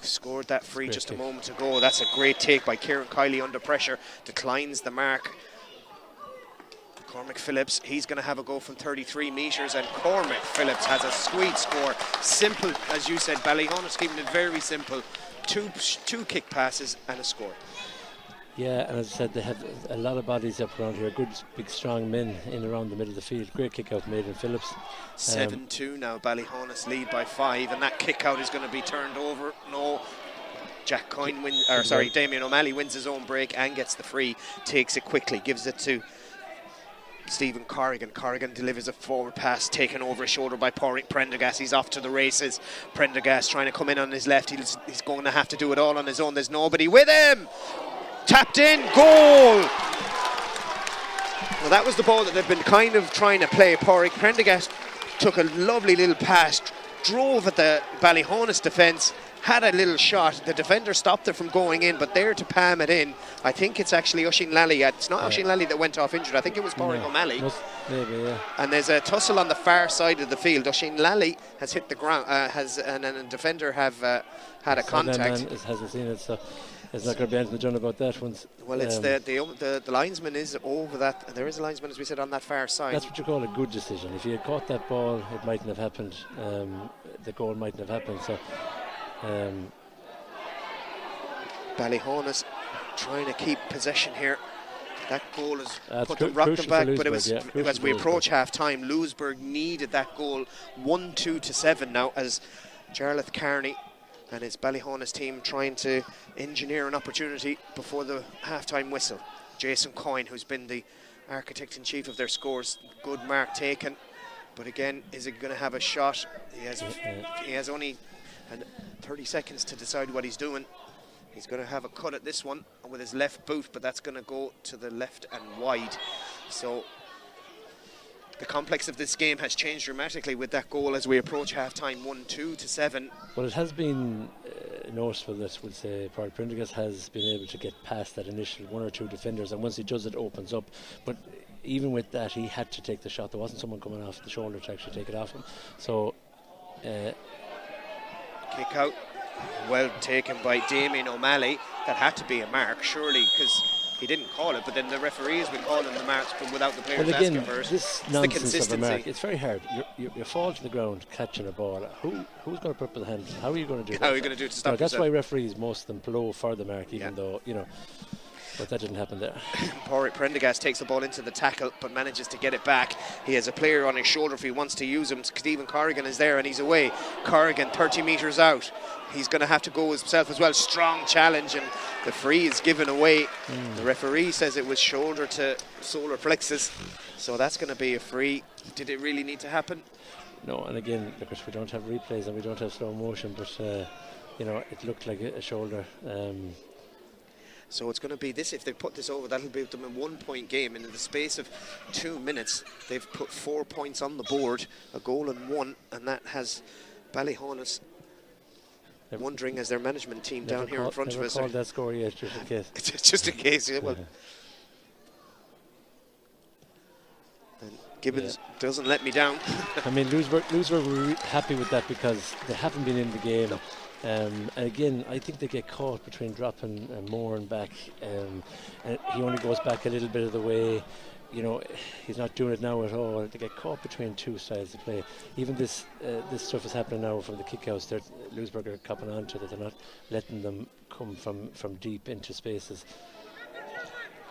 scored that free just a moment ago. That's a great take by Kieran Kiley under pressure, declines the mark. Cormac Phillips, he's going to have a go from 33 metres, and Cormac Phillips has a sweet score. Simple, as you said, Ballyhaunis keeping it very simple. Two kick passes and a score. Yeah, and as I said, they have a lot of bodies up around here, good, big, strong men in around the middle of the field. Great kick out made in Phillips. 7-2 now, Ballyhaunis lead by 5, and that kick out is going to be turned over. No, Damien O'Malley wins his own break and gets the free, takes it quickly, gives it to Stephen Corrigan. Corrigan delivers a forward pass taken over his shoulder by Prendergast. He's off to the races. Prendergast trying to come in on his left. He's going to have to do it all on his own. There's nobody with him. Tapped in, goal! Well, that was the ball that they've been kind of trying to play. Prendergast took a lovely little pass, drove at the Ballyhaunis defence, had a little shot. The defender stopped it from going in, but there to palm it in, I think it's actually Oisin Lally. It's not Oisin Lally that went off injured. I think it was Pádraig O'Malley. Maybe, yeah. And there's a tussle on the far side of the field. Oisin Lally has hit the ground, and a defender have had a contact. Hasn't seen it, so there's not going to be anything done about that. Well, it's the linesman is over that. There is a linesman, as we said, on that far side. That's what you call a good decision. If he had caught that ball, it mightn't have happened. The goal mightn't have happened. So. Ballyhaunis trying to keep possession here. That goal has rocked them back, but it was as we approach half time, Louisburgh needed that goal. 1-2 to 7 now, as Jarlath Carney and his Ballyhaunis team trying to engineer an opportunity before the half-time whistle. Jason Coyne, who's been the architect-in-chief of their scores, good mark taken, but again, is it going to have a shot? He has only 30 seconds to decide what he's doing. He's going to have a cut at this one with his left boot, but that's going to go to the left and wide. So the complex of this game has changed dramatically with that goal as we approach half-time. 1-2 to 7. Well, it has been noticeable that, we'll say, Pádraig Prendergast has been able to get past that initial one or two defenders, and once he does, it opens up. But even with that, he had to take the shot. There wasn't someone coming off the shoulder to actually take it off him. So kick out, well taken by Damien O'Malley. That had to be a mark, surely, because he didn't call it, but then the referee has been calling the marks but without the players asking for it. This nonsense of a mark, it's very hard. You fall to the ground catching a ball. Who's going to put up the hand? How are you going to do that? How are you going to do it to stop That's why referees, most of them, blow for the mark, even though, but that didn't happen there. Pádraig Prendergast takes the ball into the tackle but manages to get it back. He has a player on his shoulder if he wants to use him. Stephen Corrigan is there and he's away. Corrigan 30 metres out. He's going to have to go himself as well. Strong challenge, and the free is given away. The referee says it was shoulder to solar plexus, so that's going to be a free. Did it really need to happen? No, and again, of course, we don't have replays and we don't have slow motion, but it looked like a shoulder. So it's going to be this. If they put this over, that'll be them in 1 point game. And in the space of 2 minutes, they've put 4 points on the board, a goal and one, and that has Ballyhaunis wondering, as their management team down here in front of us. Called that score yet, just in case. Just in case, yeah. Well, and Gibbons doesn't let me down. I mean, Louisburgh were happy with that because they haven't been in the game. And again, I think they get caught between dropping Moore and back, and he only goes back a little bit of the way. He's not doing it now at all. They get caught between two styles of play. Even this stuff is happening now from the kickouts. Louisburgh are copping on to that. They're not letting them come from deep into spaces.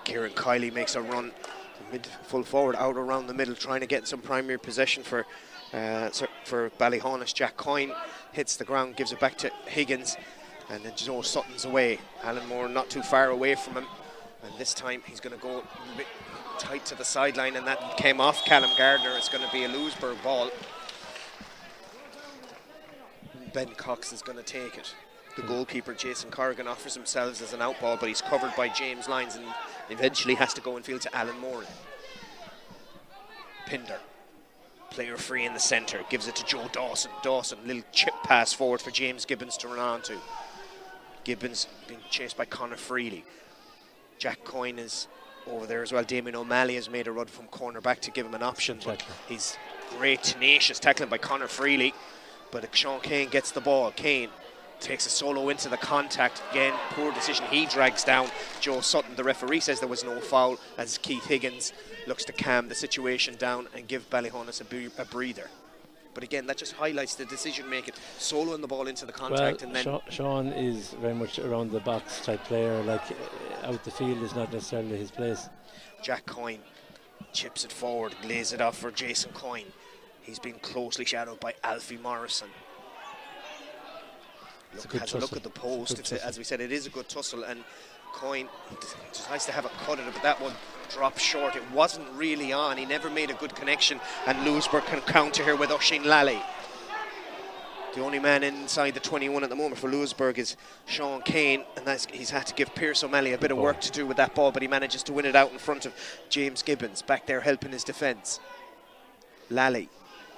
Kieran Kiley makes a run, full forward, out around the middle, trying to get some primary possession for Ballyhaunis. Jack Coyne hits the ground, gives it back to Higgins, and then Joe Sutton's away. Alan Moore not too far away from him, and this time he's going to go a bit tight to the sideline, and that came off Callum Gardner. It's going to be a Louisburgh ball. Ben Cox is going to take it. The goalkeeper, Jason Corrigan, offers himself as an out ball, but he's covered by James Lyons and eventually has to go and field to Alan Moore. Pinder, player free in the centre, gives it to Joe Dawson. Dawson, little chip pass forward for James Gibbons to run on to. Gibbons being chased by Conor Freely. Jack Coyne is over there as well. Damien O'Malley has made a run from corner back to give him an option, but he's great, tenacious tackling by Conor Freely. But Sean Kane gets the ball. Kane takes a solo into the contact. Again, poor decision. He drags down Joe Sutton. The referee says there was no foul as Keith Higgins looks to calm the situation down and give Ballyhaunis a breather. But again, that just highlights the decision making. Soloing the ball into the contact, and then Sean is very much around the box type player. Like out the field is not necessarily his place. Jack Coyne chips it forward, lays it off for Jason Coyne. He's been closely shadowed by Alfie Morrison. Has a look at the post. As we said, it is a good tussle, and Coyne, it's nice to have a cut at it, but that one dropped short. It wasn't really on. He never made a good connection, and Louisburgh can counter here with Oisin Lally. The only man inside the 21 at the moment for Louisburgh is Sean Kane, and he's had to give Pierce O'Malley a bit of work to do with that ball, but he manages to win it out in front of James Gibbons, back there helping his defence. Lally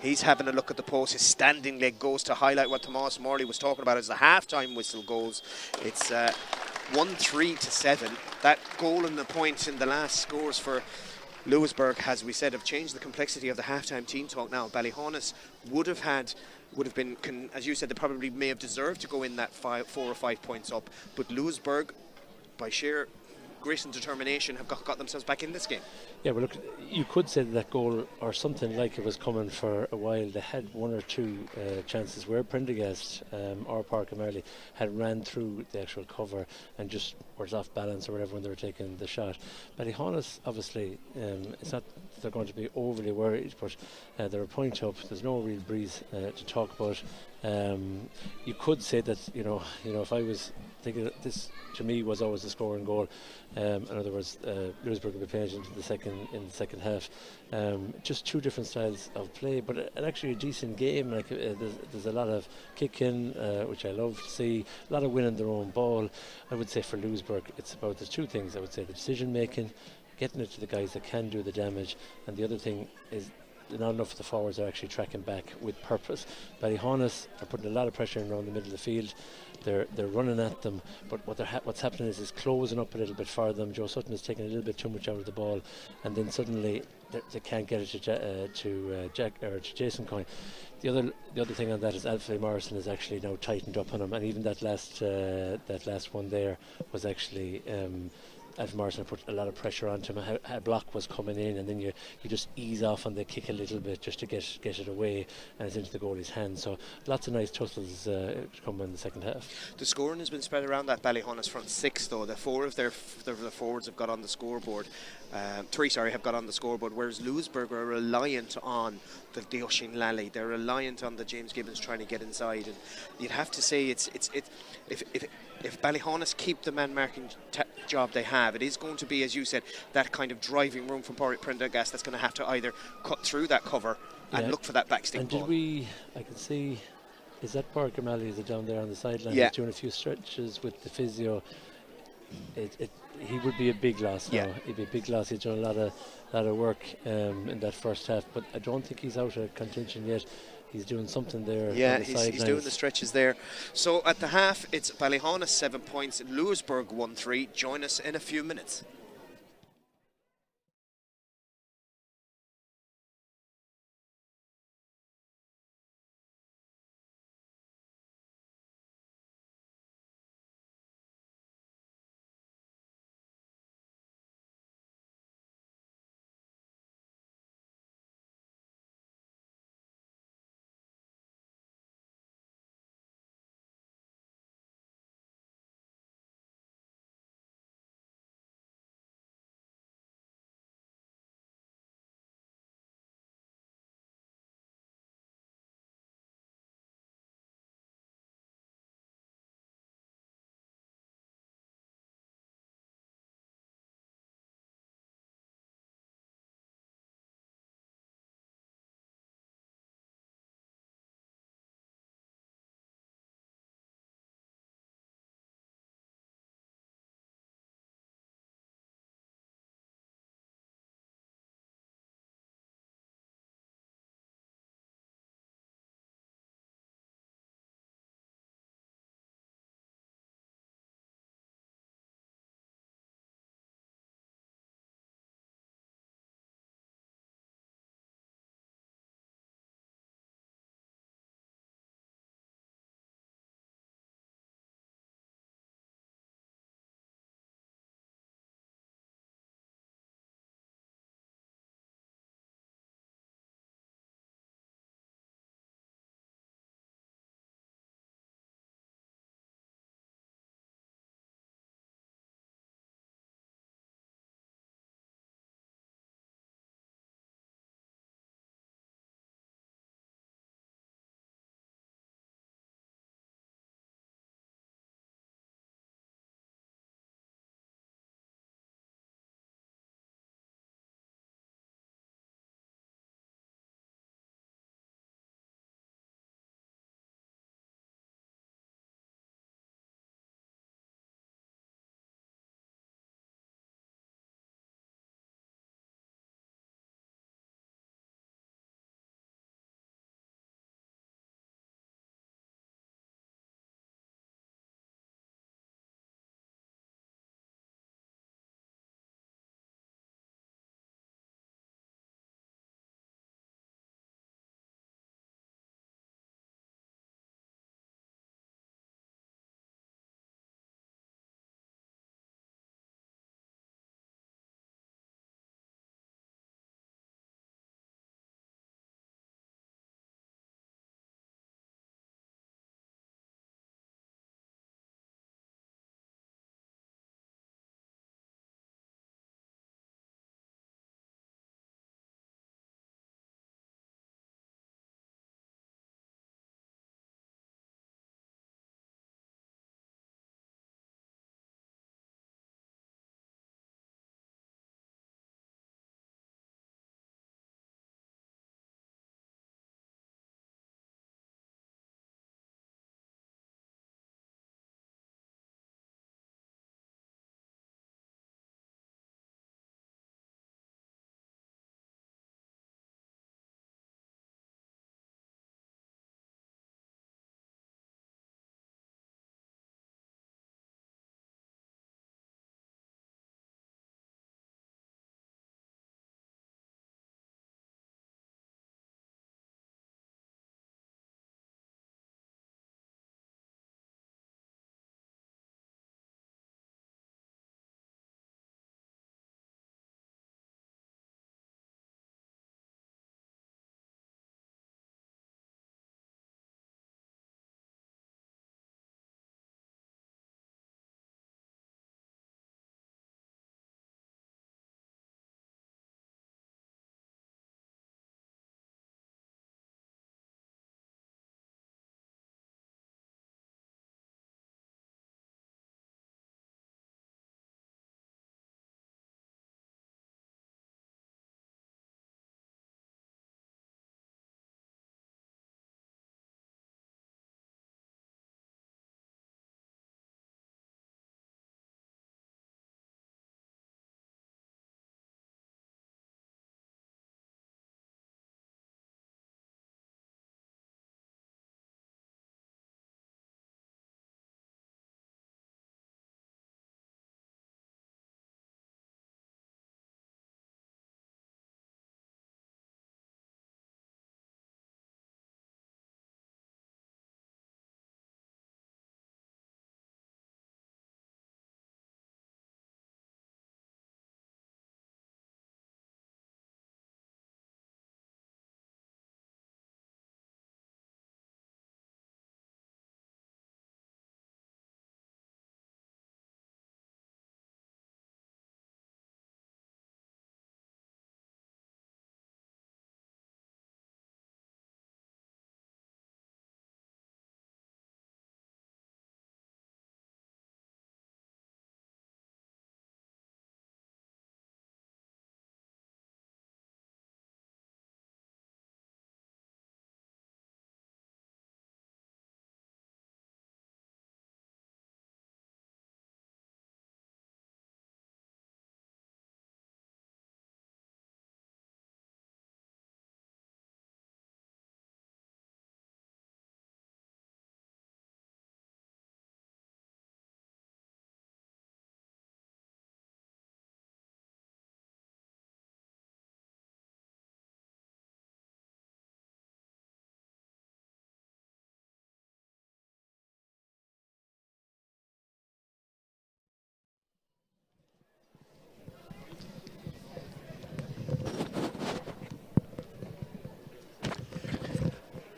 He's having a look at the post. His standing leg goes to highlight what Tomas Morley was talking about as the half-time whistle goes. It's 1-3 to 7. That goal and the point in the last scores for Louisburgh, as we said, have changed the complexity of the half-time team talk now. Ballyhaunis would have been, as you said, they probably may have deserved to go in that 4 or 5 points up. But Louisburgh, by sheer grit and determination, have got themselves back in this game. Yeah, well, look, you could say that goal or something like it was coming for a while. They had one or two chances where Prendergast or Park and Marley had ran through the actual cover and just was off balance or whatever when they were taking the shot. Ballyhaunis, obviously, it's not that they're going to be overly worried, but they're a point up. There's no real breeze to talk about. You could say that, you know, if I was thinking that this, to me, was always a scoring goal. In other words, Louisburgh will be playing into the second half. Just two different styles of play, but actually a decent game. Like there's a lot of kicking, which I love to see. A lot of winning their own ball. I would say for Louisburgh, there's two things. I would say the decision making, getting it to the guys that can do the damage, and the other thing is not enough of the forwards are actually tracking back with purpose. Ballyhaunis are putting a lot of pressure around the middle of the field. They're running at them, but what's happening is closing up a little bit for them. Joe Sutton is taking a little bit too much out of the ball, and then suddenly they can't get it to Jason Coyne. The other thing on that is Alfie Morrison is actually now tightened up on him, and even that last one there was actually. Alfie Morrison put a lot of pressure onto him. A block was coming in, and then you just ease off on the kick a little bit just to get it away, and it's into the goalie's hands. So lots of nice tussles come in the second half. The scoring has been spread around that Ballyhaunis front six, though. The four of their forwards have got on the scoreboard. Three have got on the scoreboard, whereas Louisburgh are reliant on the Deoshin Lally. They're reliant on the James Gibbons trying to get inside, and you'd have to say if Ballyhaunis keep the man marking job they have, it is going to be, as you said, that kind of driving room from Prendergast that's going to have to either cut through that cover and look for that backstick ball. I can see, is that Park O'Malley is down there on the sideline? Yeah. He's doing a few stretches with the physio. He would be a big loss now. He'd be a big loss. He's done a lot of work in that first half, but I don't think he's out of contention yet. He's doing something there. Yeah, he's doing the stretches there. So at the half, it's Ballyhaunis 7 points, Louisburgh 1-3. Join us in a few minutes.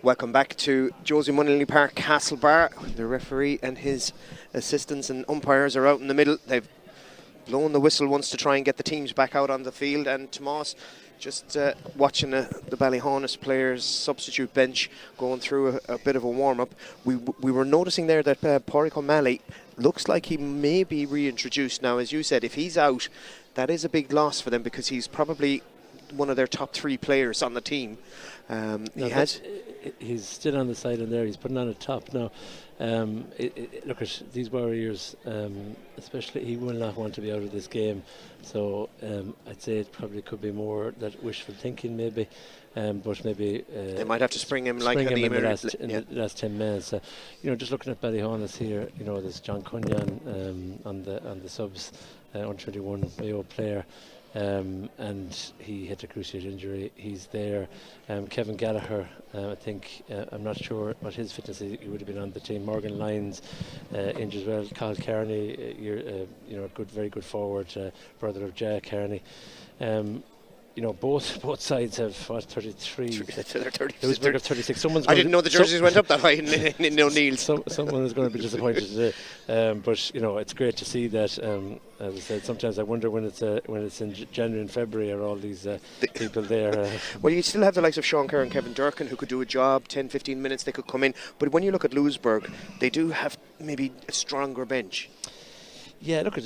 Welcome back to Josie Munnelly Park Castle Bar. The referee and his assistants and umpires are out in the middle. They've blown the whistle once to try and get the teams back out on the field. And Tomas, just watching the Ballyhaunis players' substitute bench going through a bit of a warm-up. We were noticing there that Pádraig O'Malley looks like he may be reintroduced now. As you said, if he's out, that is a big loss for them because he's probably one of their top 3 players on the team. He's still on the sideline there. He's putting on a top now. Look at these Warriors, especially he will not want to be out of this game. So I'd say it probably could be more that wishful thinking maybe, but maybe they might have to spring him in the last 10 minutes. Just looking at Ballyhaunis here, there's John Cunyan on the subs, on 21 Mayo player. And he had a cruciate injury. He's there. Kevin Gallagher, I think, I'm not sure what his fitness is. He would have been on the team. Morgan Lyons injured as well. Carl Kearney, very good forward, brother of Jack Kearney. Both sides have 33. Louisburgh have 36. I didn't know the jerseys went up that high in O'Neill's. Someone is going to be disappointed today. But it's great to see that. As I said, sometimes I wonder when it's in January and February are all these people there. Well, you still have the likes of Sean Kerr and Kevin Durkin who could do a job. 10-15 minutes they could come in. But when you look at Louisburgh, they do have maybe a stronger bench. Yeah, look,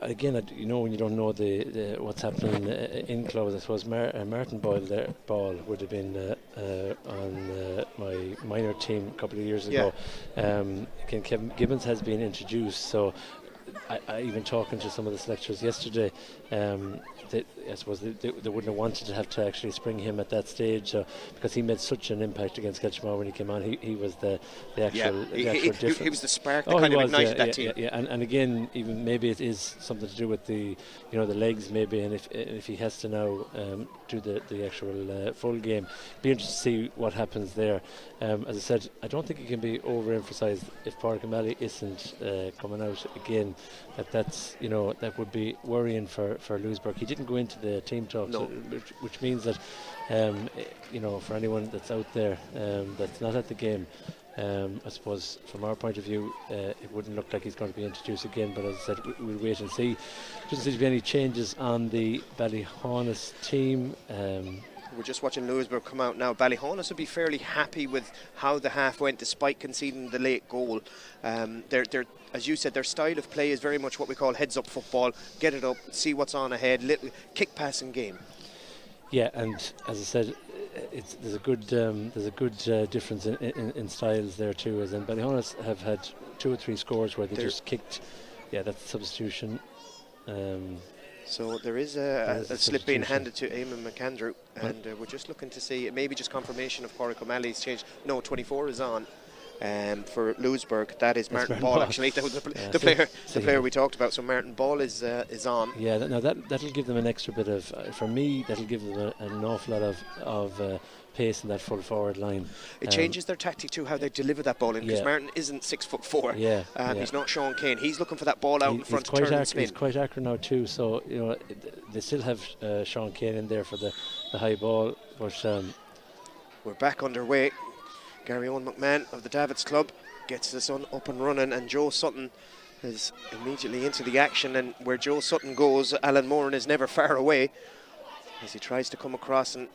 again, when you don't know the what's happening in close, I suppose Martin Ball would have been on my minor team a couple of years ago. Again, Kevin Gibbons has been introduced, so I even talking to some of the selectors yesterday, I suppose they wouldn't have wanted to have to actually spring him at that stage because he made such an impact against Ketchmore when he came on. He was the actual difference. He was the spark that kind of ignited that team. Yeah. And again, even maybe it is something to do with the legs maybe, and if he has to now do the actual full game, be interested to see what happens there. As I said, I don't think it can be overemphasised if Pádraig O'Malley isn't coming out again. That would be worrying for Louisburgh. He didn't go into the team talks, which means that for anyone that's out there that's not at the game, I suppose from our point of view it wouldn't look like he's going to be introduced again, but as I said, we'll wait and see. Doesn't seem to be any changes on the Ballyhaunis team. We're just watching Louisburgh come out now. Ballyhaunis will be fairly happy with how the half went despite conceding the late goal. They're, as you said, their style of play is very much what we call heads-up football. Get it up, see what's on ahead, little kick-passing game. Yeah, and as I said, there's a good difference in styles there too. As in Ballyhaunis have had 2 or 3 scores where they just kicked. Yeah, that's the substitution. So there is a slip being handed to Eamon McAndrew, and we're just looking to see, maybe just confirmation of Pádraig O'Malley's change. No, 24 is on for Louisburgh. That is Martin Ball, actually. That was the player we talked about. So Martin Ball is on. Yeah, that'll give them an extra bit of, for me, that'll give them an awful lot of pace in that full forward line. It changes their tactic too, how they deliver that ball in, because Martin isn't 6'4". He's not Sean Kane. He's looking for that ball out in front to turn and spin. He's quite accurate now too, so they still have Sean Kane in there for the high ball, but we're back underway. Gary Owen McMahon of the Davids Club gets the sun up and running, and Joe Sutton is immediately into the action, and where Joe Sutton goes, Alan Moran is never far away as he tries to come across and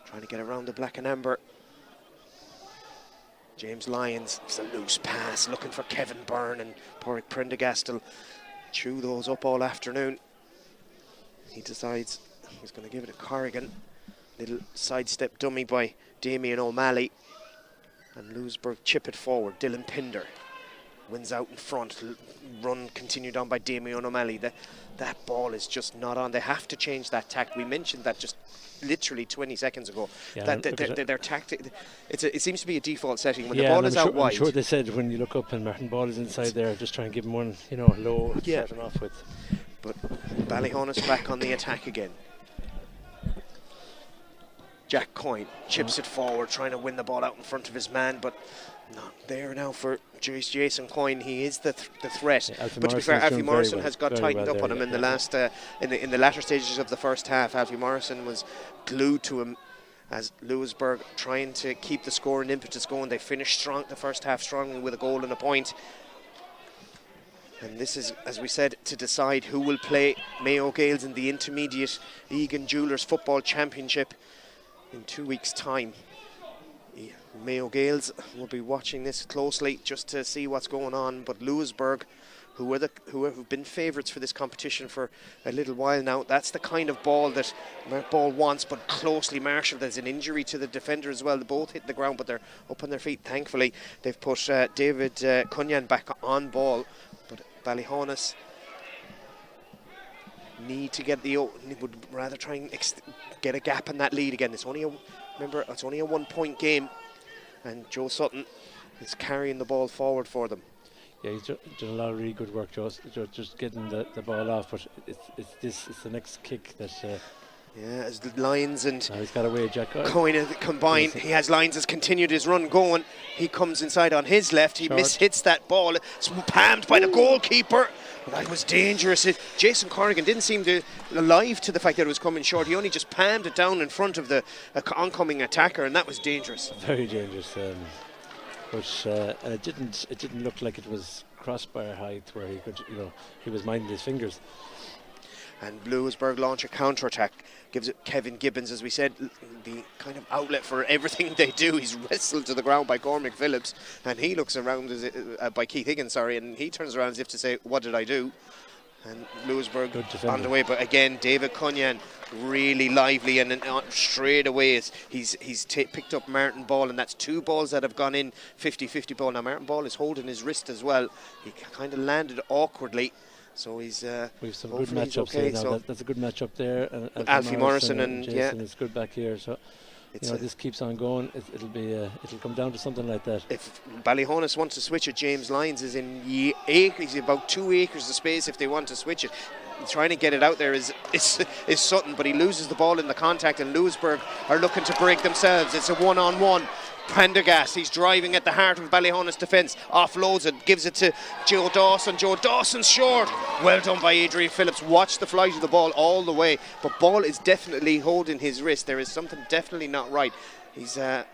trying to get around the black and amber. James Lyons, it's a loose pass, looking for Kevin Byrne, and Pádraig Prendergast will chew those up all afternoon. He decides he's going to give it to Corrigan. Little sidestep dummy by Damien O'Malley, and Louisburgh chip it forward. Dylan Pinder wins out in front. Run continued on by Damien O'Malley. That ball is just not on. They have to change that tact. We mentioned that just literally 20 seconds ago. Yeah, their tactic, it seems to be a default setting when the ball is out wide. I'm sure they said when you look up and Martin Ball is inside there, just try and give him one, low to start him off with. But Ballyhaunis back on the attack again. Jack Coyne chips it forward, trying to win the ball out in front of his man, but not there now for Jason Coyne. He is the threat. Yeah, but to be fair, Alfie Morrison has got tightened up on him in the last in the latter stages of the first half. Alfie Morrison was glued to him as Louisburgh trying to keep the score and impetus going. They finished strong the first half strongly with a goal and a point. And this is, as we said, to decide who will play Mayo Gaels in the intermediate Egan Jewellers Football Championship in 2 weeks' time. Mayo Gaels will be watching this closely just to see what's going on, but Louisburgh, who have been favourites for this competition for a little while now, that's the kind of ball that Ball wants, but closely marshalled. There's an injury to the defender as well. They both hit the ground, but they're up on their feet. Thankfully, they've put David Cunyan back on ball, but Ballyhaunis need to get would rather try and get a gap in that lead again. It's only it's only a 1 point game, and Joe Sutton is carrying the ball forward for them. Yeah, he's done a lot of really good work, just getting the ball off, but it's the next kick that... yeah, as the Lions and he's got away, Jack. Combined, he has Lions has continued his run going. He comes inside on his left, he mishits that ball. It's palmed by the goalkeeper. That was dangerous. Jason Corrigan didn't seem alive to the fact that it was coming short. He only just palmed it down in front of the oncoming attacker, and that was dangerous. Very dangerous. But it didn't look like it was crossbar height where he could, he was minding his fingers. And Louisburgh launch a counter-attack, gives it Kevin Gibbons, as we said, the kind of outlet for everything they do. He's wrestled to the ground by Cormac Phillips, and he looks around by Keith Higgins, sorry, and he turns around as if to say, "What did I do?" And Louisburgh on the way, but again, David Cunyan really lively, and straight away he's picked up Martin Ball, and that's 2 balls that have gone in 50-50 ball. Now Martin Ball is holding his wrist as well. He kind of landed awkwardly, so he's we've some good matchups here now. So that's a good matchup there. Alfie Morrison and Jason is good back here. So this keeps on going. It'll come down to something like that. If Ballyhaunis wants to switch it, James Lyons is in he's about 2 acres of space if they want to switch it. Trying to get it out there is Sutton, but he loses the ball in the contact, and Louisburgh are looking to break themselves. It's a one-on-one. Prendergast, he's driving at the heart of Ballyhaunis defence, offloads it, gives it to Joe Dawson. Joe Dawson's short. Well done by Adrian Phillips. Watch the flight of the ball all the way, but Ball is definitely holding his wrist. There is something definitely not right. There's an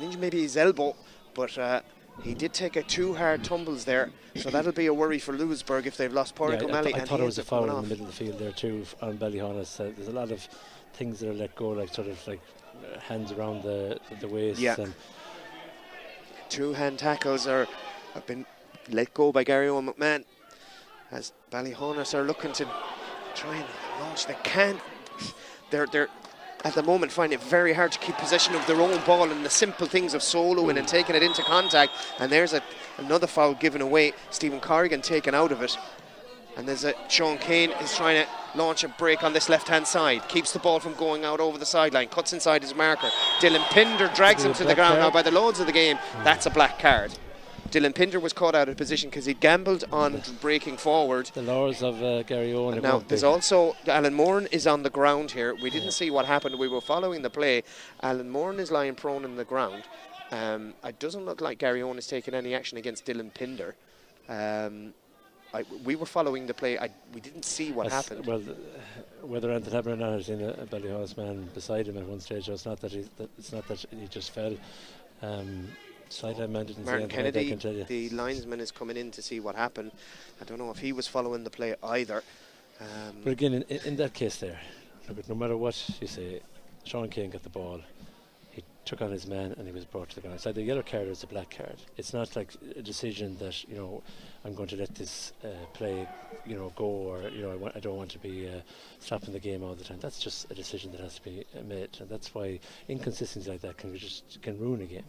injury, maybe his elbow, but he did take 2 hard tumbles there, so that'll be a worry for Louisburgh if they've lost Pádraig O'Malley. I thought it was a foul in the middle of the field there too on Ballyhaunis. There's a lot of things that are let go, like sort of like hands around the waist. Yeah. And 2 hand tackles have been let go by Gary Owen McMahon, as Ballyhaunis are looking to try and launch. They can't. They're at the moment find it very hard to keep possession of their own ball, and the simple things of soloing and taking it into contact. And there's another foul given away. Stephen Corrigan taken out of it. And there's Sean Kane is trying to launch a break on this left-hand side. Keeps the ball from going out over the sideline. Cuts inside his marker. Dylan Pinder drags him to the ground. Now by the loads of the game, that's a black card. Dylan Pinder was caught out of position because he gambled on breaking forward. The laws of Gary Owen. Now there's also Alan Moran is on the ground here. We didn't see what happened. We were following the play. Alan Moran is lying prone in the ground. It doesn't look like Gary Owen is taking any action against Dylan Pinder. We were following the play. We didn't see what happened. Well, whether anything happened or not, I've seen a Ballyhaunis man beside him at one stage. So it's not that he just fell. Sideline man didn't Martin see Kennedy, anything, the linesman, is coming in to see what happened. I don't know if he was following the play either. But again, in that case there, look, no matter what you say, Sean Kane got the ball. He took on his man and he was brought to the ground. It's either a yellow card or it's a black card. It's not like a decision that, I'm going to let this play, go, or, I don't want to be stopping the game all the time. That's just a decision that has to be made. And that's why inconsistencies like that can ruin a game.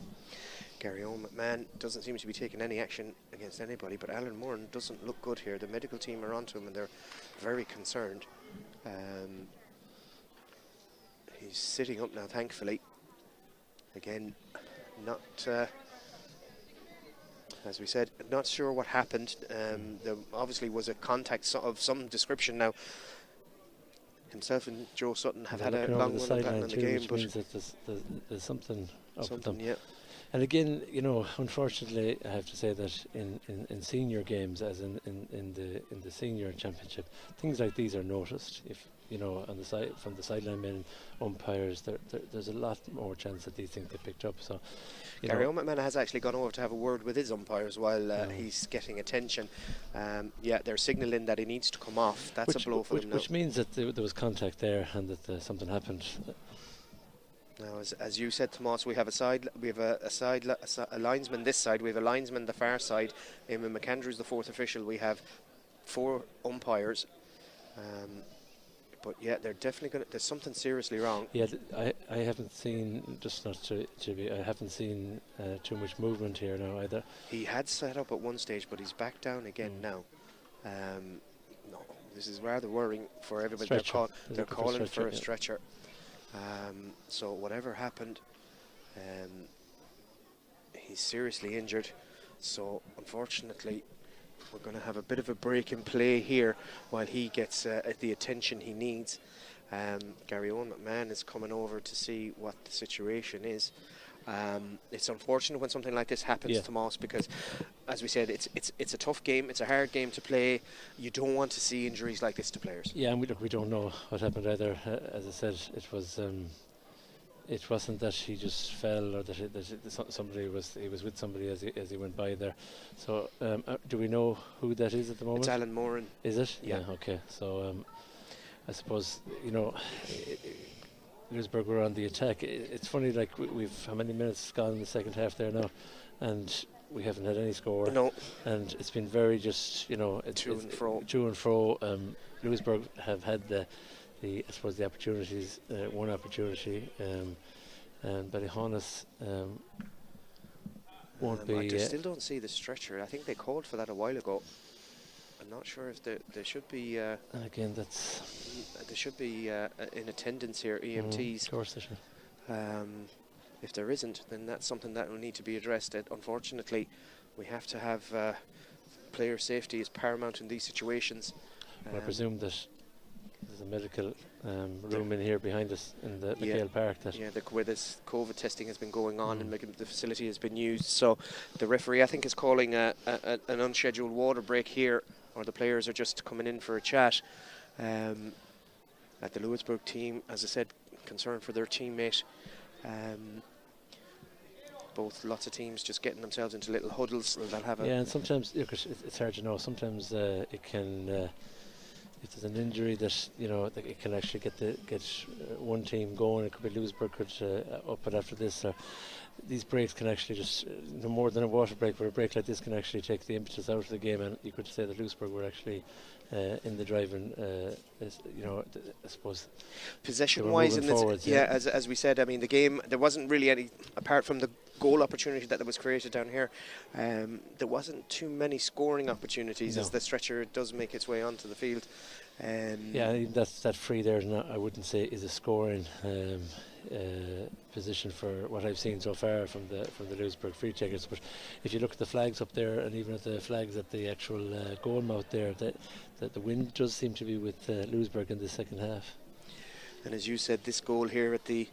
Gary Owen McMahon doesn't seem to be taking any action against anybody, but Alan Moran doesn't look good here. The medical team are onto him and they're very concerned. He's sitting up now, thankfully. Again, not, as we said, not sure what happened. There obviously was a contact of some description. Now, himself and Joe Sutton have had a long run on the game, but means that there's something up with them. Yeah. And again, unfortunately, I have to say that in senior games, as in the senior championship, things like these are noticed. If on the side from the sideline men, umpires, there's a lot more chance that these things get picked up. So, Gary McMahon has actually gone over to have a word with his umpires while he's getting attention. They're signalling that he needs to come off. That's a blow for him now. Which means that there was contact there and that something happened. Now, as you said, Tomas, we have a linesman this side. We have a linesman the far side. Eamon McAndrew's the fourth official. We have 4 umpires. But yeah, they're definitely there's something seriously wrong. Yeah, I haven't seen, just not to be, I haven't seen too much movement here now either. He had set up at one stage, but he's back down again now. No, this is rather worrying for everybody. They're calling for a stretcher. So whatever happened, he's seriously injured. So unfortunately, we're going to have a bit of a break in play here while he gets the attention he needs. Gary McMahon is coming over to see what the situation is. It's unfortunate when something like this happens, Tomas, because, as we said, it's a tough game. It's a hard game to play. You don't want to see injuries like this to players. Yeah, and we don't know what happened either. As I said, it wasn't that he just fell or that he was with somebody as he went by there. So do we know who that is at the moment? It's Alan Moran. Is it? Yeah. Okay. So I suppose Louisburgh were on the attack. It's funny, like we've how many minutes gone in the second half there now, and we haven't had any score. No. And it's been very just to and fro. Louisburgh have had the opportunities, one opportunity, and Ballyhaunis won't be. I still don't see the stretcher. I think they called for that a while ago. I'm not sure if there should be. Again, there should be in attendance here, EMTs. Of course, there should. If there isn't, then that's something that will need to be addressed. Unfortunately, we have to have player safety is paramount in these situations. I presume that there's a medical room in here behind us in the McHale Park. Where this COVID testing has been going on and the facility has been used. So the referee, I think, is calling an unscheduled water break here, or the players are just coming in for a chat. At the Louisburgh team, as I said, concerned for their teammate. Both lots of teams just getting themselves into little huddles. They'll have and sometimes it's hard to know. Sometimes it can. If there's an injury that that it can actually get one team going, it could be Louisburgh could up it after this. These breaks can actually just no more than a water break, but a break like this can actually take the impetus out of the game, and you could say that Louisburgh were actually in the driving. I suppose possession-wise, as we said, I mean the game there wasn't really any apart from the goal opportunity that was created down here. There wasn't too many scoring opportunities as the stretcher does make its way onto the field. That free there, I wouldn't say is a scoring position for what I've seen so far from the Louisburgh free takers. But if you look at the flags up there, and even at the flags at the actual goal mouth there, that the wind does seem to be with Louisburgh in the second half. And as you said, this goal here at the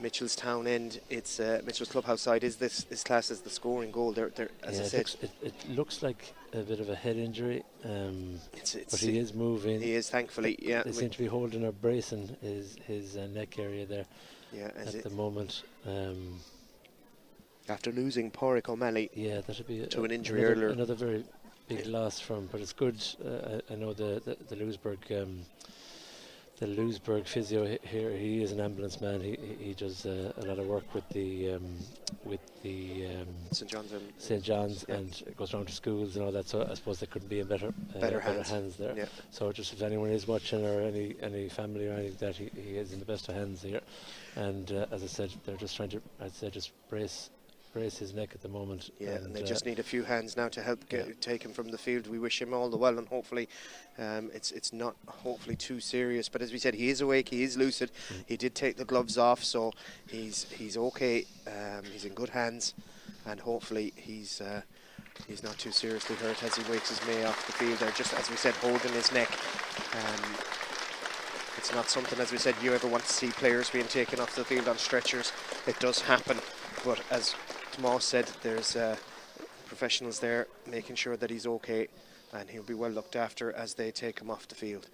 Mitchellstown end, it's Mitchell's clubhouse side, is class as the scoring goal. As I said, it looks like a bit of a head injury, but he is moving. He is, thankfully. Yeah, they seem to be holding or bracing his neck area there. Yeah, at the moment. After losing Pádraig O'Malley. Yeah, that'd be to an injury earlier. Another very big loss from, but it's good. I know the Louisburgh. The Louisburgh physio here, he is an ambulance man. He does a lot of work with the St. John's and goes around to schools and all that. So I suppose they couldn't be in better hands there. Yeah. So just if anyone is watching or any family or anything like that, he is in the best of hands here. And as I said, they're just trying to, I'd say, just brace his neck at the moment. Yeah, and they just need a few hands now to help take him from the field. We wish him all the well, and hopefully it's not hopefully too serious. But as we said, he is awake, he is lucid. He did take the gloves off, so he's okay. He's in good hands, and hopefully he's not too seriously hurt as he wakes his May off the field. They're just, as we said, holding his neck. It's not something, as we said, you ever want to see players being taken off the field on stretchers. It does happen. But as Tomas said, there's professionals there making sure that he's okay, and he'll be well looked after as they take him off the field.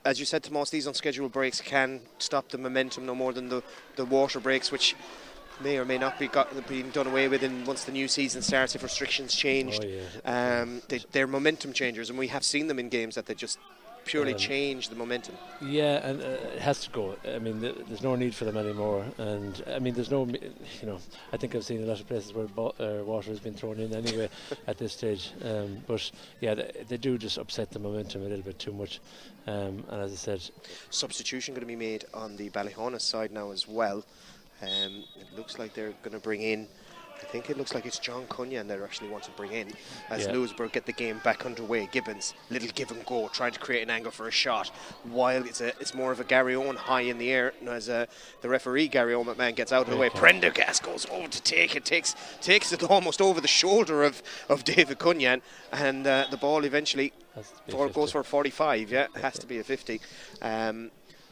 As you said, Tomas, these unscheduled breaks can stop the momentum no more than the water breaks, which may or may not be being done away with once the new season starts if restrictions changed. They're momentum changers, and we have seen them in games that they just purely change the momentum. Yeah, and it has to go. I mean, there's no need for them anymore. And I mean, there's no, I think I've seen a lot of places where water has been thrown in anyway at this stage. But yeah, they do just upset the momentum a little bit too much. And as I said, substitution going to be made on the Ballyhaunis side now as well. It looks like they're going to bring in, I think it looks like it's John Cunyan they actually want to bring in as Louisburgh get the game back underway. Gibbons, little give and go, trying to create an angle for a shot, while it's more of a Gary Owen high in the air as the referee Gary Owen McMahon gets out of the way. Prendergast goes over to take it, takes it almost over the shoulder of David Cunyan, and the ball eventually goes for 45. Yeah, it has to be a 50.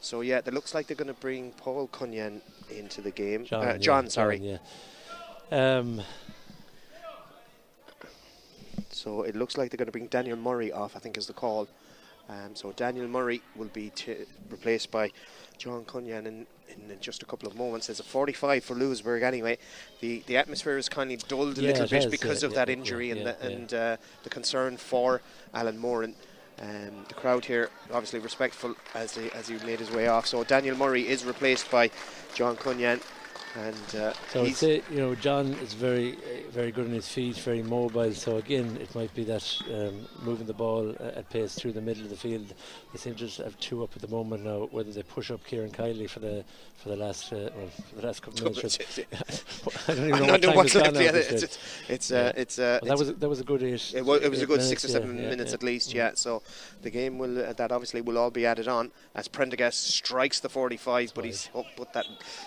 So yeah, it looks like they're going to bring Paul Cunyan into the game. John, sorry. So it looks like they're going to bring Daniel Murray off, I think is the call. So Daniel Murray will be replaced by John Cunyan in just a couple of moments. There's a 45 for Louisburgh anyway. The atmosphere is kind of dulled a little bit because of that injury and the concern for Alan Moran. The crowd here obviously respectful as he made his way off. So Daniel Murray is replaced by John Cunyan. And so I'd say, John is very good on his feet, very mobile. So again, it might be that moving the ball at pace through the middle of the field. They seem to just have two up at the moment now. Whether they push up Kieran Kiley for the last couple of minutes. I don't even know what time it's gone now. That was a good 8. It was a good 6 or 7 minutes at least. Yeah. So the game that obviously will all be added on as Prendergast strikes the 45, but he's up with that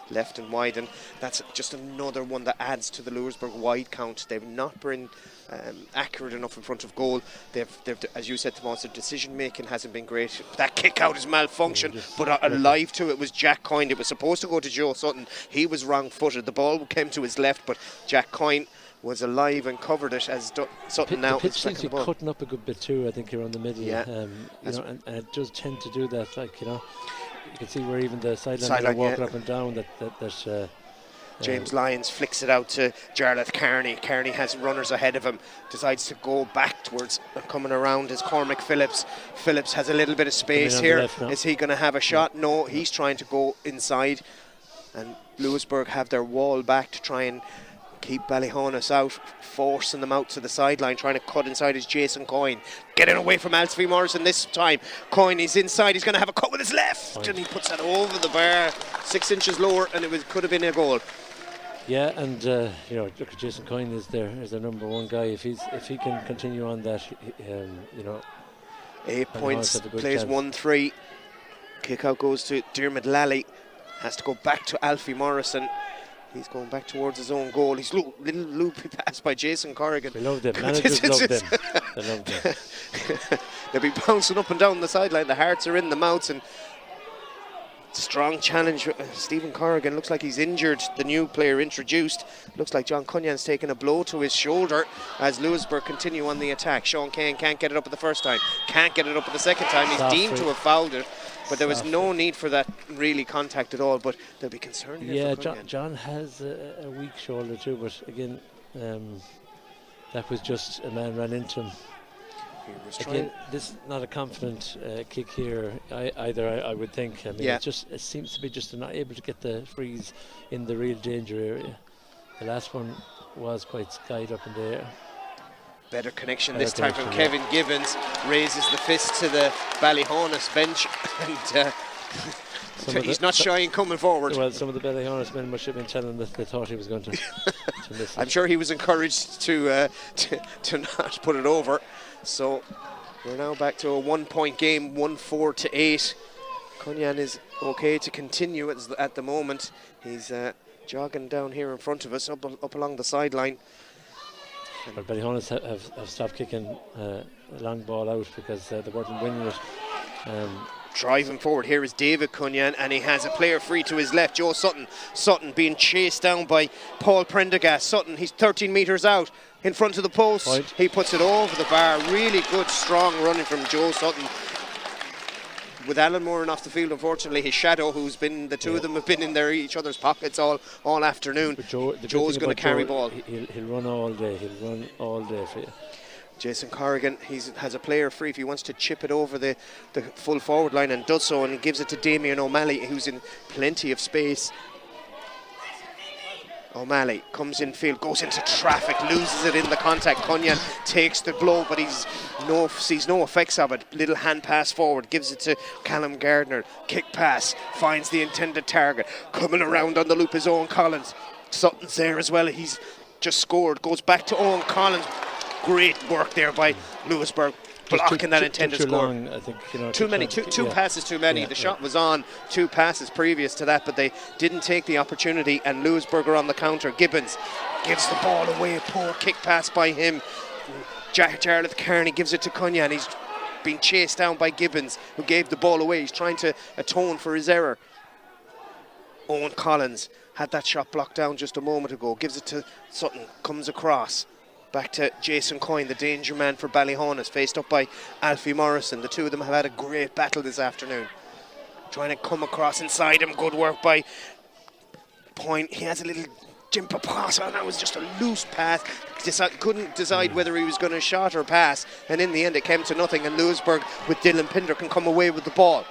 left and wide, and that's just another one that adds to the Louisburgh wide count. They've not been accurate enough in front of goal. They've as you said, Tomas, their decision making hasn't been great. That kick out is malfunctioned, but alive to it was Jack Coyne. It was supposed to go to Joe Sutton. He was wrong footed. The ball came to his left, but Jack Coyne was alive and covered it as Sutton now. The pitch seems to be cutting up a good bit too, I think, here on the middle. Yeah. And it does tend to do that. You can see where even the sideline are walking up and down. That James Lyons flicks it out to Jarlath Kearney. Kearney has runners ahead of him, decides to go back towards coming around is Cormac Phillips. Phillips has a little bit of space here. Is he going to have a shot? No, he's trying to go inside, and Louisburgh have their wall back to try and keep Ballyhaunis out, forcing them out to the sideline. Trying to cut inside is Jason Coyne, getting away from Alfie Morrison this time. Coyne is inside, he's going to have a cut with his left, and he puts that over the bar 6 inches lower, and could have been a goal. Yeah, and look at Jason Coyne is their number one guy. If he can continue on that, 8 points, plays 1-3. Kick out goes to Dermot Lally. Has to go back to Alfie Morrison. He's going back towards his own goal. He's little loopy pass by Jason Corrigan. They love them. Managers love them. They love them. They'll be bouncing up and down the sideline. The hearts are in the mouths, and strong challenge. Stephen Corrigan looks like he's injured. The new player introduced. Looks like John Cunyan's taken a blow to his shoulder as Louisburgh continue on the attack. Sean Kane can't get it up at the first time. Can't get it up at the second time. He's deemed to have fouled it. But there was no need for that really contact at all. But they'll be concerned here. Yeah, John has a weak shoulder too. But again, that was just a man ran into him. Again, this is not a confident kick here either. I would think. I mean, it seems to be just not able to get the freeze in the real danger area. The last one was quite skied up in the air. Better connection this time from Kevin Gibbons. Raises the fist to the Ballyhaunis bench, and he's not shy in coming forward. Well, some of the Ballyhaunis men must have been telling that they thought he was going to miss. I'm sure he was encouraged to not put it over. So we're now back to a 1-point game, 1-4-8. Cunyan is okay to continue at the moment. He's jogging down here in front of us, up along the sideline. But Ballyhaunis have stopped kicking a long ball out because they weren't winning it. Driving forward here is David Cunyan, and he has a player free to his left, Joe Sutton. Sutton being chased down by Paul Prendergast. Sutton, he's 13 metres out in front of the post. Point. He puts it over the bar. Really good, strong running from Joe Sutton. With Alan Moran off the field, unfortunately, his shadow, who's been, the two of them have been in each other's pockets all afternoon. But Joe's going to carry ball. He'll run all day. He'll run all day for you. Jason Corrigan, he has a player free if he wants to chip it over the full forward line, and does so, and he gives it to Damien O'Malley, who's in plenty of space. O'Malley comes in field, goes into traffic, loses it in the contact. Cunyan takes the blow, but sees no effects of it. Little hand pass forward, gives it to Callum Gardner. Kick pass, finds the intended target. Coming around on the loop is Owen Collins. Sutton's there as well. He's just scored. Goes back to Owen Collins. Great work there by Louisburgh, blocking that intended score. Long, I think, two passes too many. The shot was on, 2 passes previous to that, but they didn't take the opportunity, and Louisburgh are on the counter. Gibbons gives the ball away. Poor kick pass by him. Jarlath Kearney gives it to Cunyan. He's being chased down by Gibbons, who gave the ball away. He's trying to atone for his error. Owen Collins had that shot blocked down just a moment ago. Gives it to Sutton. Comes across. Back to Jason Coyne, the danger man for Ballyhaunis, faced up by Alfie Morrison. The two of them have had a great battle this afternoon. Trying to come across inside him. Good work by Point. He has a little jump pass, and that was just a loose pass. Couldn't decide whether he was going to shot or pass, and in the end it came to nothing, and Louisburgh with Dylan Pinder can come away with the ball.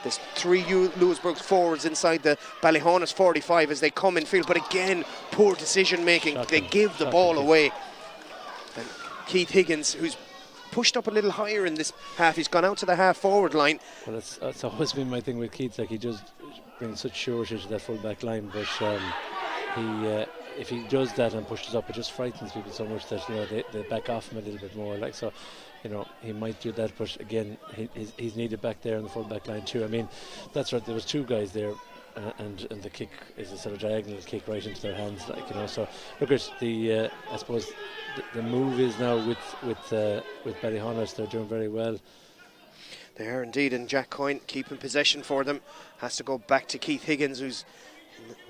There's 3 Louisburgh forwards inside the Ballyhaunis 45 as they come in field, but again, poor decision making. They give the ball away. And Keith Higgins, who's pushed up a little higher in this half, he's gone out to the half forward line. Well, that's always been my thing with Keith. Like, he just brings such surety to that full back line, but if he does that and pushes up, it just frightens people so much that they back off him a little bit more. Like, so, he might do that, but again, he's needed back there in the full back line too. I mean, that's right. There was 2 guys there, and the kick is a sort of diagonal kick right into their hands. So look at the. I suppose the move is now with Ballyhaunis. They're doing very well. They are indeed, and Jack Coyne keeping possession for them. Has to go back to Keith Higgins, who's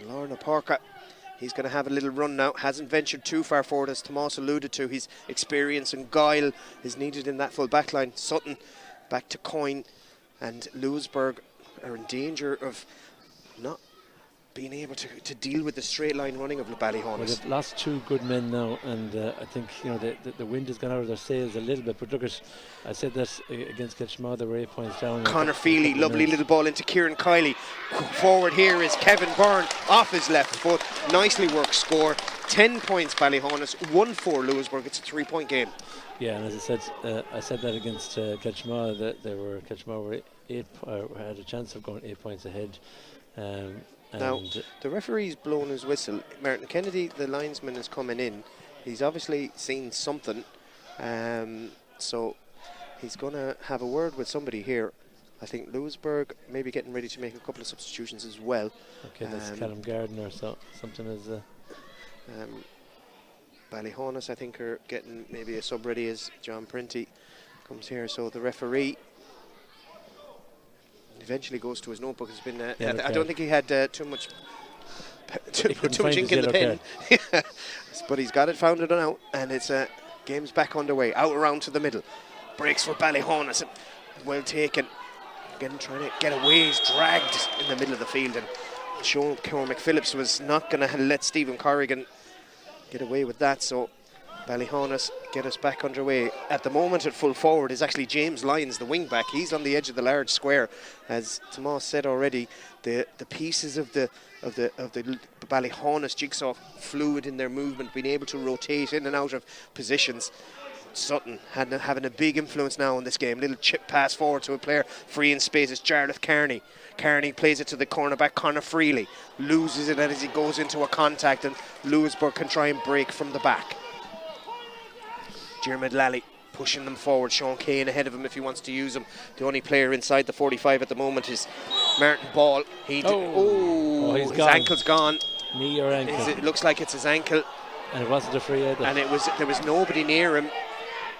in Lorna Parka. He's going to have a little run now. Hasn't ventured too far forward, as Tomas alluded to. His experience and guile is needed in that full back line. Sutton back to Coyne, and Louisburgh are in danger of not being able to deal with the straight line running of Ballyhaunis. Well, they've lost 2 good men now, and I think the wind has gone out of their sails a little bit. But look at, I said that against Ketchmar, they were 8 points down. Connor Feely, lovely little ball into Kieran Kiley. Forward here is Kevin Byrne off his left foot. Nicely worked score. 10 points Ballyhaunis, 1-4 Louisburgh. It's a 3-point game. Yeah, and as I said that against Ketchmar, that Ketchmar were had a chance of going 8 points ahead. Now, the referee's blown his whistle. Martin Kennedy, the linesman, is coming in. He's obviously seen something, so he's going to have a word with somebody here. I think Louisburgh may be getting ready to make a couple of substitutions as well. Okay, that's Callum Gardner, so something is... Ballyhaunis, I think, are getting maybe a sub ready as John Printy comes here. So the referee eventually goes to his notebook. It's been I don't think he had too much ink in the pen. But he's got it found it out, and it's game's back underway. Out around to the middle, breaks for Ballyhaunis, well taken. Again, trying to get away, he's dragged in the middle of the field, and Sean Cormac Phillips was not going to let Stephen Corrigan get away with that. So Ballyhaunis get us back underway. At the moment at full forward is actually James Lyons, the wing back. He's on the edge of the large square. As Tomas said already, the pieces of the Ballyhaunis jigsaw fluid in their movement, being able to rotate in and out of positions. Sutton having a big influence now in this game. Little chip pass forward to a player free in space. It's Jarlath Kearney. Kearney plays it to the cornerback Conor Freely, loses it as he goes into a contact, and Louisburgh can try and break from the back. Diarmid Lally pushing them forward. Sean Kane ahead of him if he wants to use him. The only player inside the 45 at the moment is Martin Ball. His gone. ankle's gone. Knee or ankle? It looks like it's his ankle. And it wasn't a free either. And there was nobody near him.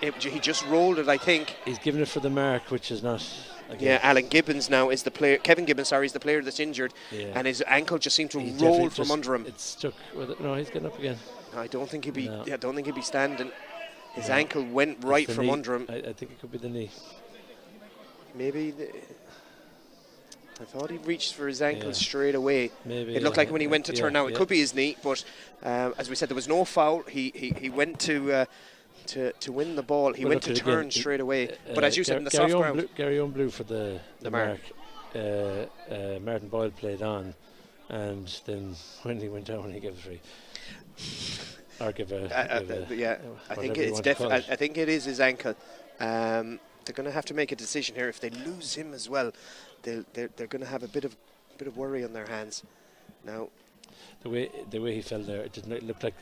He just rolled it, I think. He's given it for the mark, which is not again. Yeah, Alan Gibbons now is the player. Kevin Gibbons, sorry, is the player that's injured, and his ankle just seemed to roll from under him. It's stuck with it. No, he's getting up again. I don't think he'd be. I don't think he'd be standing. His ankle went right from under him. I think it could be the knee. Maybe. I thought he reached for his ankle straight away. Maybe it looked like when he went to turn out, it could be his knee. But as we said, there was no foul. He went to win the ball. He went to turn straight away. But as you said, in the soft ground. Gary Owen blew for the mark. Martin Boyle played on, and then when he went down, he gave a free. Or give a I think it's definitely. I think it is his ankle. They're going to have to make a decision here. If they lose him as well, they're going to have a bit of worry on their hands. Now, the way he fell there, it looked like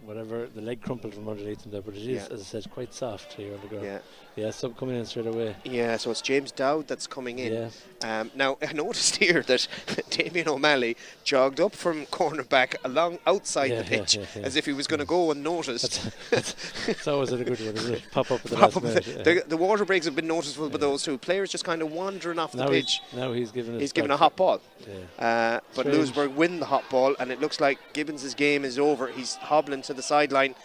whatever, the leg crumpled from underneath him there, but it is, as I said, quite soft here on the ground. Yeah, some coming in straight away. Yeah, so it's James Dowd that's coming in. Yeah. Now, I noticed here that Damien O'Malley jogged up from cornerback along outside the pitch as if he was going to go unnoticed. It's always a good one, isn't it? Pop up at the last minute. The water breaks have been noticeable by those two. Players just kind of wandering off the pitch. Now he's given a hot ball. Yeah. But Louisburgh win the hot ball, and it looks like Gibbons' game is over. He's hobbling to the sideline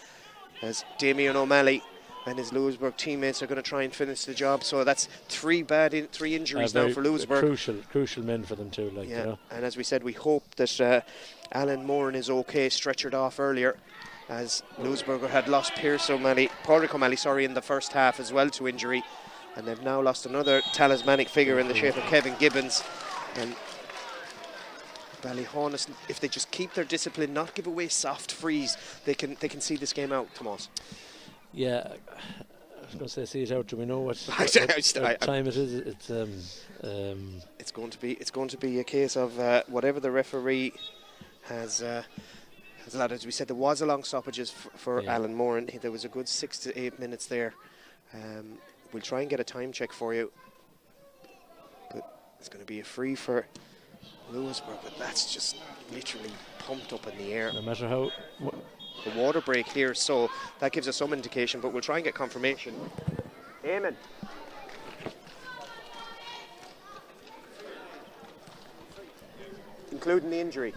as Damien O'Malley and his Louisburgh teammates are going to try and finish the job. So that's three injuries now for Louisburgh. Crucial men for them too. You know. And as we said, we hope that Alan Moran is okay. Stretchered off earlier, as Louisburgh had lost Pádraig O'Malley, in the first half as well to injury, and they've now lost another talismanic figure in the shape of Kevin Gibbons. And Ballyhaunis, if they just keep their discipline, not give away soft frees, they can see this game out, Tomas. Yeah, I was going to say see it out. Do we know what time it is? It's going to be a case of whatever the referee has allowed. As we said, there was a long stoppages for Alan Moran. There was a good 6 to 8 minutes there. We'll try and get a time check for you. But it's going to be a free for Louisburgh, but that's just literally pumped up in the air. No matter how. The water break here, so that gives us some indication, but we'll try and get confirmation. Amen. Including the injury.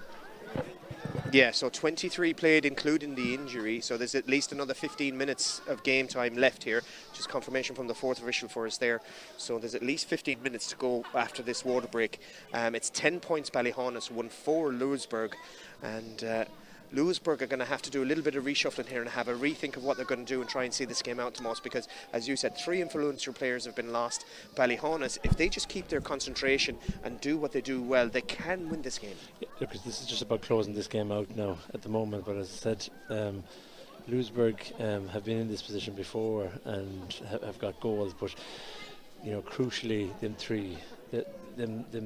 Yeah, so 23 played, including the injury, so there's at least another 15 minutes of game time left here. Just confirmation from the fourth official for us there. So there's at least 15 minutes to go after this water break. It's 10 points Ballyhaunis, 1-4 Louisburgh, and Louisburgh are going to have to do a little bit of reshuffling here and have a rethink of what they're going to do and try and see this game out, Tomas, because, as you said, 3 influential players have been lost. Ballyhaunis, if they just keep their concentration and do what they do well, they can win this game. Yeah, look, this is just about closing this game out now at the moment, but as I said, Louisburgh have been in this position before and have got goals, but, you know, crucially, them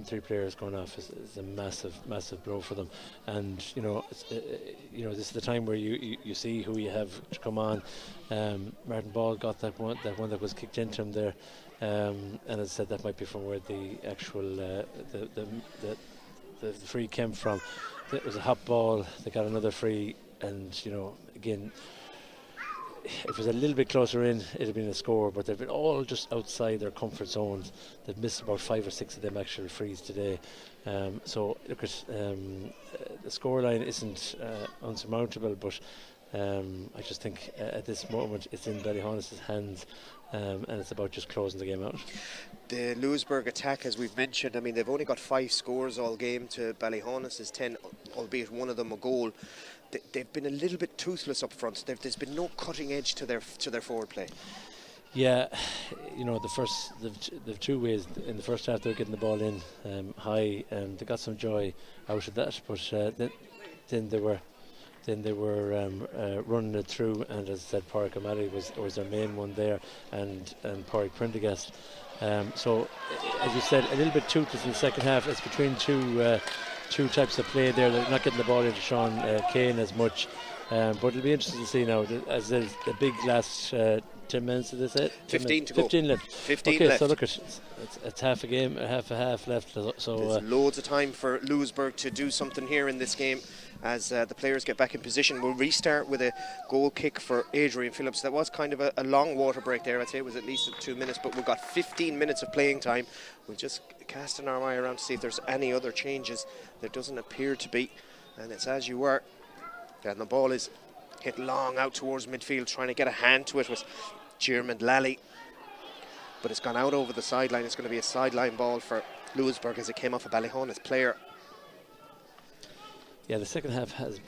three players going off is a massive blow for them, and you know this is the time where you see who you have to come on. Martin Ball got that one that was kicked into him there, and as I said, that might be from where the actual the free came from. It was a hot ball. They got another free, and you know, again, if it was a little bit closer in, it'd have been a score, but they've been all just outside their comfort zones. They've missed about 5 or 6 of them actual frees today. So look at the scoreline isn't unsurmountable, but I just think at this moment it's in Ballyhaunis' hands, and it's about just closing the game out. The Louisburgh attack, as we've mentioned, I mean, they've only got 5 scores all game to Ballyhaunis' 10, albeit one of them a goal. They've been a little bit toothless up front. There's been no cutting edge to their forward play. Yeah, you know, the 2 ways. In the first half, they were getting the ball in high, and they got some joy out of that. But then they were running it through, and as I said, Pádraig O'Malley was their main one there, and Pádraig Prendergast. So, as you said, a little bit toothless in the second half. It's between two types of play there. They're not getting the ball into Sean Kane as much, But it'll be interesting to see now, as there's the big last 10 minutes of this. 15 to go. 15 left. 15 okay, left. So look, it's half a game, half a half left. So there's loads of time for Louisburgh to do something here in this game as the players get back in position. We'll restart with a goal kick for Adrian Phillips. That was kind of a long water break there. I'd say it was at least 2 minutes, but we've got 15 minutes of playing time. We'll just casting our eye around to see if there's any other changes. There doesn't appear to be, and it's as you were. And the ball is hit long out towards midfield, trying to get a hand to it was Jermond Lally. But it's gone out over the sideline. It's going to be a sideline ball for Louisburgh as it came off a Ballyhaunis player. Yeah, the second half has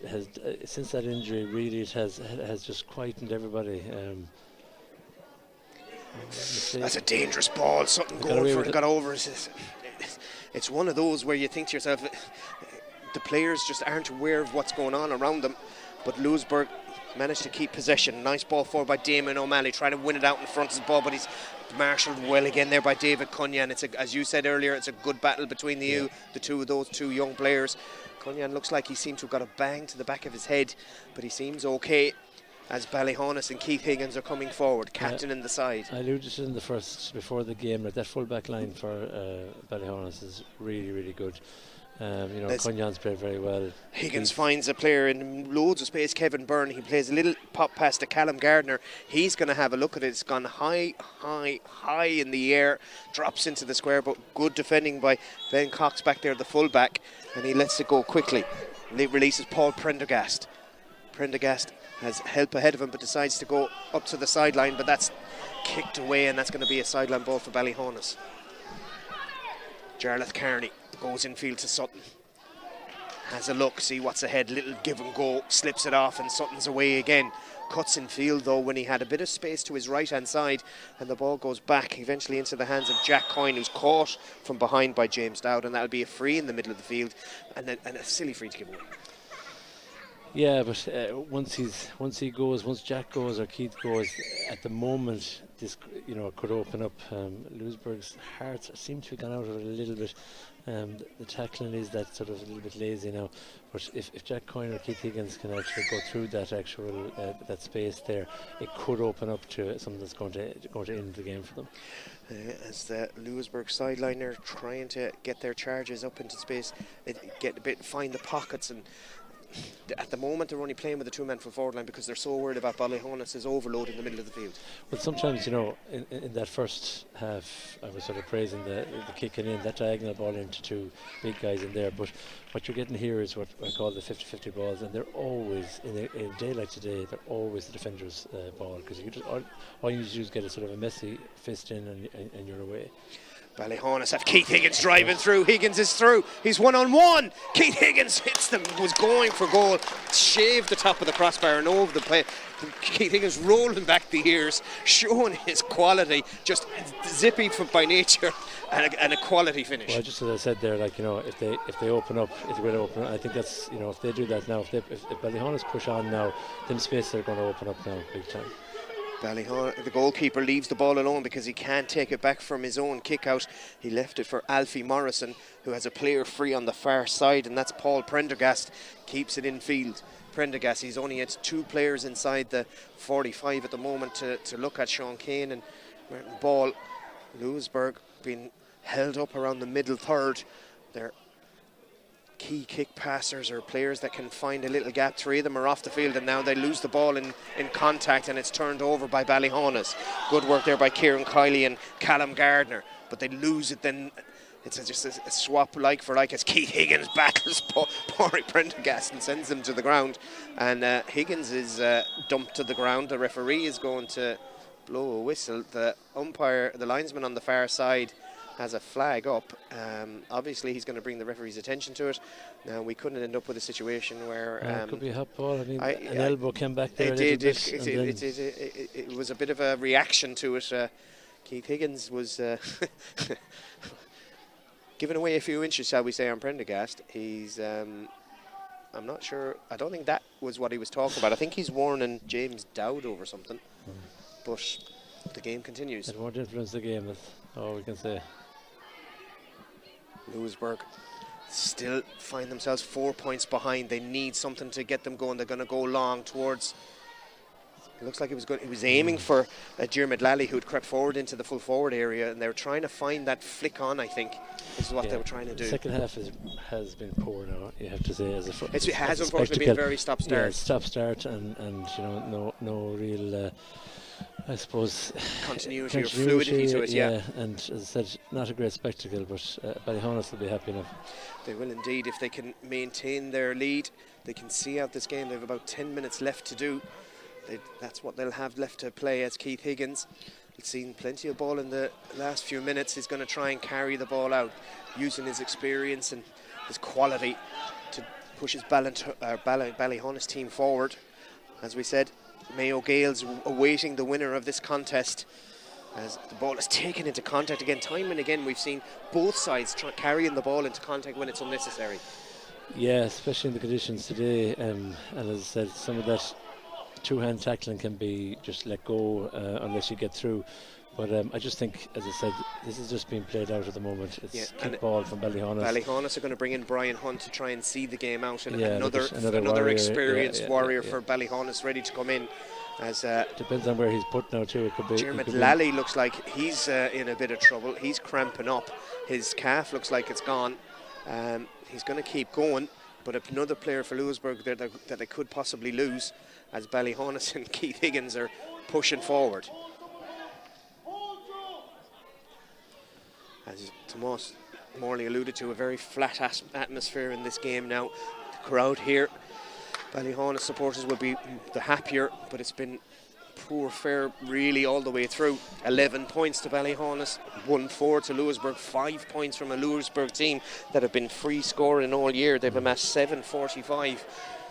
since that injury, really it has just quietened everybody. That's a dangerous ball. Something going for it, got over. It's one of those where you think to yourself, the players just aren't aware of what's going on around them. But Louisburgh managed to keep possession. Nice ball forward by Damon O'Malley, trying to win it out in front of the ball, but he's marshalled well again there by David Cunyan. It's as you said earlier, it's a good battle between the two of those two young players. Cunyan looks like he seemed to have got a bang to the back of his head, but he seems okay as Ballyhaunis and Keith Higgins are coming forward, captain in the side. I alluded to it in the first, before the game, that full back line for Ballyhaunis is really, really good. Cunyan's played very well. Higgins finds a player in loads of space, Kevin Byrne. He plays a little pop pass to Callum Gardner. He's going to have a look at it. It's gone high in the air, drops into the square, but good defending by Ben Cox back there, the full-back, and he lets it go quickly. And it releases Paul Prendergast. Prendergast has help ahead of him, but decides to go up to the sideline, but that's kicked away, and that's going to be a sideline ball for Ballyhaunis. Jarlath Carney goes infield to Sutton. Has a look, see what's ahead, little give and go, slips it off, and Sutton's away again. Cuts in field though when he had a bit of space to his right hand side, and the ball goes back eventually into the hands of Jack Coyne, who's caught from behind by James Dowd, and that'll be a free in the middle of the field, and a silly free to give away. Yeah, but once Jack goes or Keith goes, at the moment this could open up. Louisburgh's hearts seem to have gone out of it a little bit. The tackling is that sort of a little bit lazy now. But if Jack Coyne or Keith Higgins can actually go through that actual that space there, it could open up to something that's going to end the game for them. As the Louisburgh sideline are trying to get their charges up into space, find the pockets, and at the moment they're only playing with a two-man full forward line because they're so worried about Ballyhaunis' overload in the middle of the field. Well, sometimes, in that first half, I was sort of praising the kicking in, that diagonal ball into two big guys in there, but what you're getting here is what I call the 50-50 balls, and they're always, in a day like today, they're always the defender's ball, because all you need to do is get a sort of a messy fist in and you're away. Ballyhaunis have Keith Higgins driving through. Higgins is through. He's one-on-one. Keith Higgins hits them, was going for goal, shaved the top of the crossbar and over the play. Keith Higgins rolling back the ears, showing his quality, just zippy by nature, and a quality finish. Well, just as I said there, if they open up, it will open. I think that's, if they do that now, if Ballyhaunis push on now, then space they're going to open up now big time. Ballyhaunis, the goalkeeper leaves the ball alone because he can't take it back from his own kick out. He left it for Alfie Morrison, who has a player free on the far side, and that's Paul Prendergast. Keeps it in field. Prendergast, he's only had two players inside the 45 at the moment to look at. Sean Kane and Martin Ball. Louisburgh being held up around the middle third. They're key kick passers or players that can find a little gap. Three of them are off the field, and now they lose the ball in contact, and it's turned over by Ballyhaunis. Good work there by Kieran Kiley and Callum Gardner, but they lose it then. It's just a swap like for like as Keith Higgins battles Pádraig Prendergast and sends him to the ground, and Higgins is dumped to the ground. The referee is going to blow a whistle. The umpire, the linesman on the far side, has a flag up. Obviously he's going to bring the referee's attention to it. Now we couldn't end up with a situation where it could be a hot ball. I mean, an elbow came back there. It was a bit of a reaction to it. Keith Higgins was giving away a few inches, shall we say, on Prendergast. He's I'm not sure, I don't think that was what he was talking about. I think he's warning James Dowd over something. But the game continues. It won't influence the game, that's all we can say. Louisburgh still find themselves 4 points behind. They need something to get them going. They're going to go long towards. It looks like he was aiming for Diarmuid Lally, who'd crept forward into the full forward area, and they were trying to find that flick on, I think, is what they were trying to do. The second half has been poor now, you have to say. It has unfortunately been very stop-start. Yeah, stop-start and no real, I suppose, continuity or fluidity to it, yeah. And as I said, not a great spectacle, but Ballyhaunis will be happy enough. They will indeed. If they can maintain their lead, they can see out this game. They have about 10 minutes left to do. That's what they'll have left to play as Keith Higgins. He's seen plenty of ball in the last few minutes. He's going to try and carry the ball out, using his experience and his quality to push his Ballyhaunis team forward. As we said, Mayo Gaels awaiting the winner of this contest. As the ball is taken into contact again, time and again we've seen both sides carrying the ball into contact when it's unnecessary. Yeah, especially in the conditions today. And as I said, some of that two-hand tackling can be just let go unless you get through. But I just think, as I said, this is just being played out at the moment. It's kick ball from Ballyhaunis. Ballyhaunis are going to bring in Brian Hunt to try and see the game out, and another experienced warrior for Ballyhaunis ready to come in. As depends on where he's put now too. It could be. Diarmuid Lally looks like he's in a bit of trouble. He's cramping up. His calf looks like it's gone. He's going to keep going, but another player for Louisburgh that they could possibly lose, as Ballyhaunis and Keith Higgins are pushing forward. As Tomas Morley alluded to, a very flat atmosphere in this game now. The crowd here, Ballyhaunis supporters will be the happier, but it's been poor fare really all the way through. 11 points to Ballyhaunis, 1-4 to Louisburgh, 5 points from a Louisburgh team that have been free scoring all year. They've amassed 745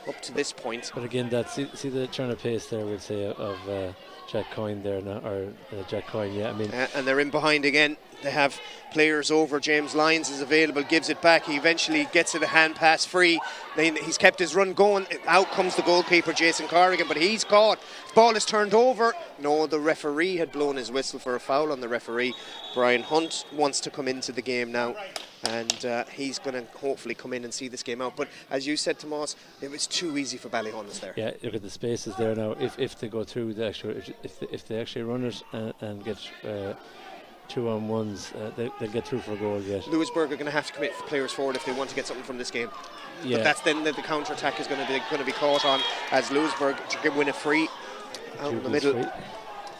up to this point. But again, see the turn of pace there, we'll say, of Jack Coyne there now, or Jack Coyne, yeah. I mean, and they're in behind again. They have players over. James Lyons is available, gives it back. He eventually gets it a hand pass free. He's kept his run going. Out comes the goalkeeper, Jason Corrigan, but he's caught. Ball is turned over. No, the referee had blown his whistle for a foul on the referee. Brian Hunt wants to come into the game now, and he's going to hopefully come in and see this game out. But as you said, Tomas, it was too easy for Ballyhaunis there. Yeah, look at the spaces there now. If they go through the actual, if they actually run it and get 2-on-1s, they'll get through for a goal yet. Louisburgh are going to have to commit players forward if they want to get something from this game. Yeah. But that's then the counter attack is going to be caught on, as Louisburgh win a free out in the middle. Free.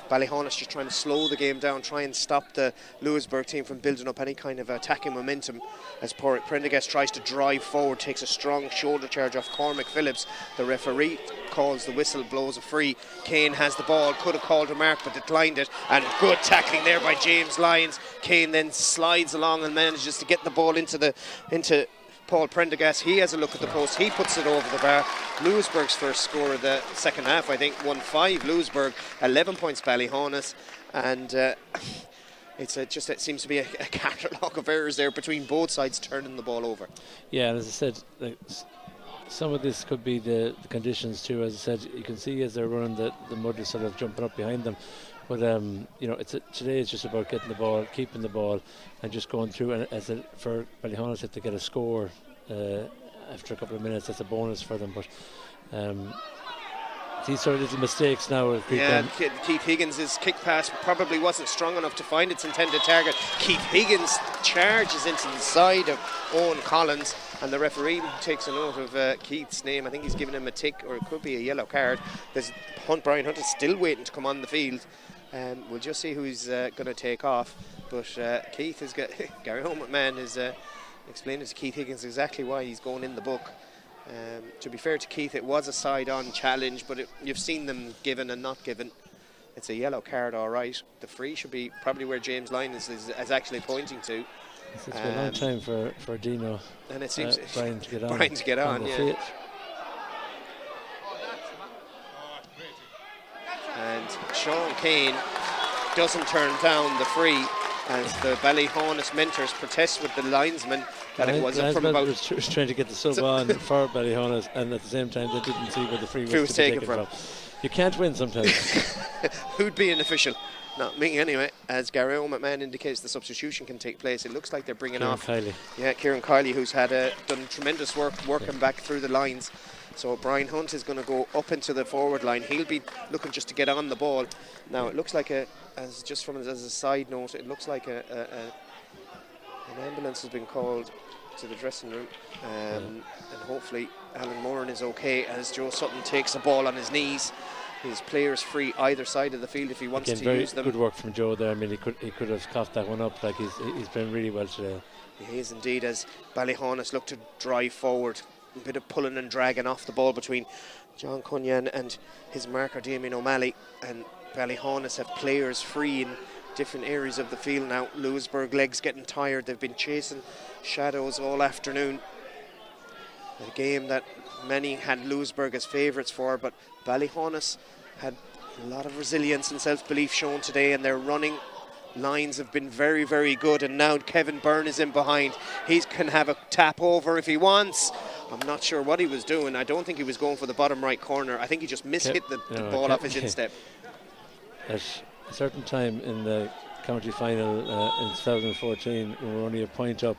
Ballyhaunis just trying to slow the game down, try and stop the Louisburgh team from building up any kind of attacking momentum, as Prendergast tries to drive forward, takes a strong shoulder charge off Cormac Phillips. The referee calls the whistle, blows a free. Kane has the ball, could have called a mark but declined it, and good tackling there by James Lyons. Kane then slides along and manages to get the ball into Paul Prendergast. He has a look at the post, he puts it over the bar. Louisburgh's first score of the second half, I think, 1-5 Louisburgh, 11 points Ballyhaunis, and it seems to be a catalogue of errors there between both sides turning the ball over. Yeah, and as I said, some of this could be the conditions too. As I said, you can see as they're running, the mud is sort of jumping up behind them. But today it's just about getting the ball, keeping the ball, and just going through. And for Ballyhaunis, if they get a score after a couple of minutes, that's a bonus for them. But these sort of little mistakes now. Keith Higgins' kick pass probably wasn't strong enough to find its intended target. Keith Higgins charges into the side of Owen Collins, and the referee takes a note of Keith's name. I think he's given him a tick, or it could be a yellow card. Brian Hunt is still waiting to come on the field. We'll just see who he's going to take off. But Keith has got Gary Homewood is explaining to Keith Higgins exactly why he's going in the book. To be fair to Keith, it was a side-on challenge, but you've seen them given and not given. It's a yellow card, all right. The free should be probably where James Lyons is actually pointing to. It's been a long time for Dino and it seems Brian to get on. Brian to get on, yeah. And Sean Kane doesn't turn down the free, as the Ballyhaunis mentors protest with the linesman that it wasn't from about. Was trying to get the sub on for Ballyhaunis, and at the same time they didn't see where the free was taken from. You can't win sometimes. Who'd be an official? Not me anyway, as Gary McMahon indicates the substitution can take place. It looks like they're bringing Kieran off Kiley. Yeah, Kieran Kiley, who's had done tremendous work working back through the lines. So Brian Hunt is going to go up into the forward line. He'll be looking just to get on the ball. Now it looks like as a side note, it looks like an ambulance has been called to the dressing room, and hopefully Alan Moran is okay as Joe Sutton takes the ball on his knees. His players free either side of the field if he wants to use them. Good work from Joe there. I mean, he could have coughed that one up. Like he's playing really well today. He is indeed, as Ballyhaunis look to drive forward. A bit of pulling and dragging off the ball between John Cunyan and his marker Damien O'Malley, and Ballyhaunis have players free in different areas of the field now. Louisburgh legs getting tired. They've been chasing shadows all afternoon. A game that many had Louisburgh as favourites for, but Ballyhaunis had a lot of resilience and self-belief shown today, and their running lines have been very, very good. And now Kevin Byrne is in behind. He can have a tap over if he wants. I'm not sure what he was doing. I don't think he was going for the bottom right corner. I think he just mishit the ball off his instep. At a certain time in the county final in 2014, when we were only a point up,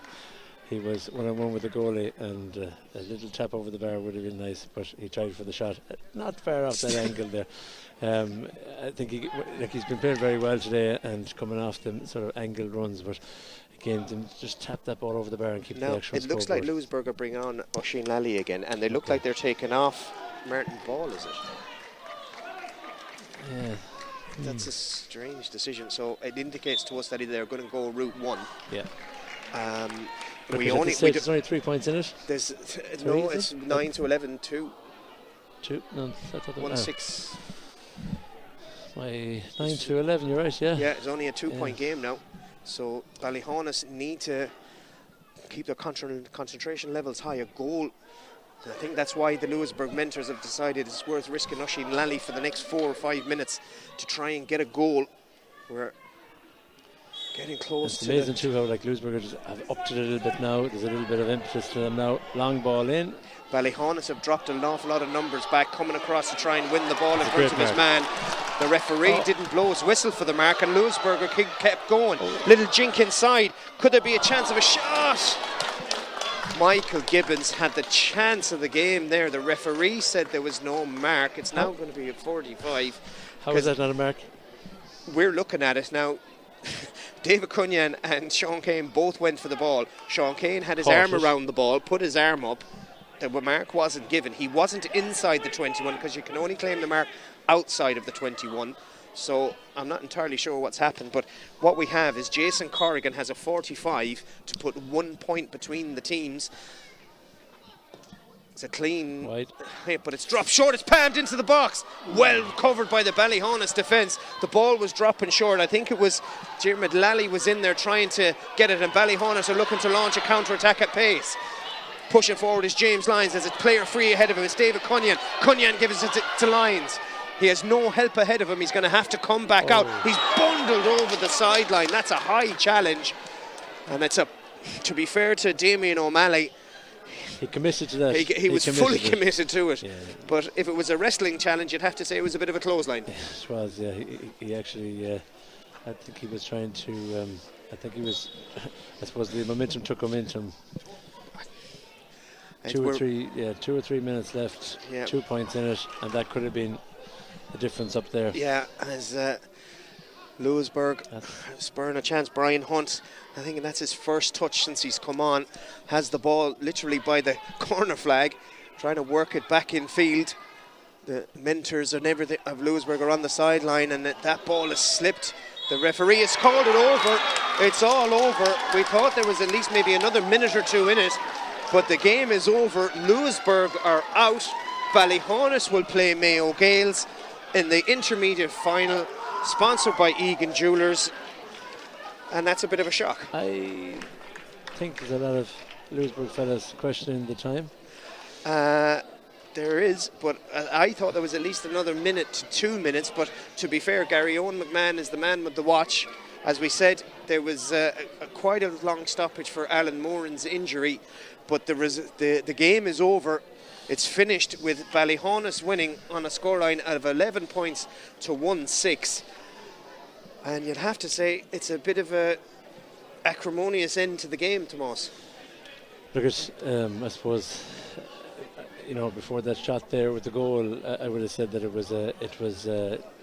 he was 1-on-1 with the goalie, and a little tap over the bar would have been nice, but he tried for the shot. Not far off that angle there. I think he's been playing very well today and coming off the sort of angled runs, but again, just tap that ball over the bar and keep the actual it looks scoreboard. like Louisburgh are bringing on Oisin Lally again, and they look like they're taking off Martin Ball, is it? Yeah. That's a strange decision. So it indicates to us that they're going to go route one. Yeah. There's only 3 points in it. It's 9 to 11, 2. 2? No, 1 6. My 9 to 11. You're right. Yeah. Yeah, it's only a 2-point game now. So Ballyhaunis need to keep their concentration levels high. A goal. And I think that's why the Louisburgh mentors have decided it's worth risking Oisin Lally for the next 4 or 5 minutes to try and get a goal. We're getting close it's to amazing too how Louisburgh have upped it a little bit now. There's a little bit of emphasis to them now. Long ball in. Ballyhaunis have dropped an awful lot of numbers back, coming across to try and win the ball in front of his man. The referee didn't blow his whistle for the mark, and Louisburgh kept going. Little jink inside. Could there be a chance of a shot? Michael Gibbons had the chance of the game there. The referee said there was no mark. It's now going to be a 45. How is that not a mark? We're looking at it now. David Cunyan and Sean Kane both went for the ball. Sean Kane had his arm around the ball, put his arm up. The mark wasn't given. He wasn't inside the 21 because you can only claim the mark outside of the 21. So I'm not entirely sure what's happened, but what we have is Jason Corrigan has a 45 to put 1 point between the teams. It's a clean wide, but it's dropped short. It's palmed into the box. Well covered by the Ballyhaunis defence. The ball was dropping short. I think it was Diarmuid Lally was in there trying to get it, and Ballyhaunis are looking to launch a counter-attack at pace. Pushing forward is James Lyons. There's a player free ahead of him. It's David Cunyan. Cunyan gives it to Lyons. He has no help ahead of him. He's going to have to come back out. He's bundled over the sideline. That's a high challenge. And it's to be fair to Damien O'Malley, he committed to that. He was fully committed to it. Yeah. But if it was a wrestling challenge, you'd have to say it was a bit of a clothesline. Yes, it was, yeah. He actually, I think he was trying to, I suppose the momentum took him into him. 2 or 3 minutes left, 2 points in it, and that could have been the difference up there. Yeah, as Louisburgh spurring a chance. Brian Hunt, I think that's his first touch since he's come on, has the ball literally by the corner flag, trying to work it back in field. The mentors and everything of Louisburgh are on the sideline, and that ball has slipped. The referee has called it over. It's all over. We thought there was at least maybe another minute or two in it, but the game is over. Louisburgh are out. Ballyhaunis will play Mayo Gaels in the intermediate final, sponsored by Egan Jewellers, and that's a bit of a shock. I think there's a lot of Louisburgh fellas questioning the time. There is, but I thought there was at least another minute to 2 minutes, but to be fair, Gary Owen McMahon is the man with the watch. As we said, there was quite a long stoppage for Alan Moran's injury, but the game is over. It's finished with Ballyhaunis winning on a scoreline of 11 points to 1-6. And you'd have to say it's a bit of a acrimonious end to the game, Tomas. Look, I suppose, before that shot there with the goal, I would have said that it was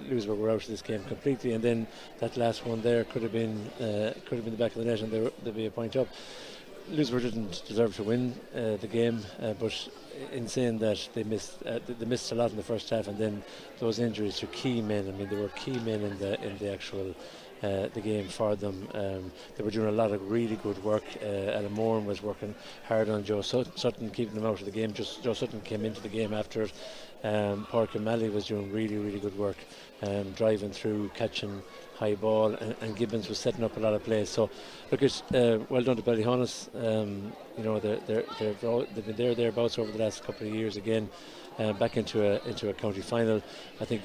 Louisburgh were out of this game completely, and then that last one there could have been the back of the net, and there'd be a point up. Louisburgh didn't deserve to win the game, but in saying that they missed a lot in the first half, and then those injuries to key men. I mean, they were key men in the actual the game for them. They were doing a lot of really good work. Alan Moran was working hard on Joe Sutton, keeping them out of the game. Joe Sutton came into the game after it. Park O'Malley was doing really, really good work, driving through, catching high ball, and Gibbons was setting up a lot of plays. So, look, it's well done to Ballyhaunis. They've been thereabouts over the last couple of years again, back into a county final. I think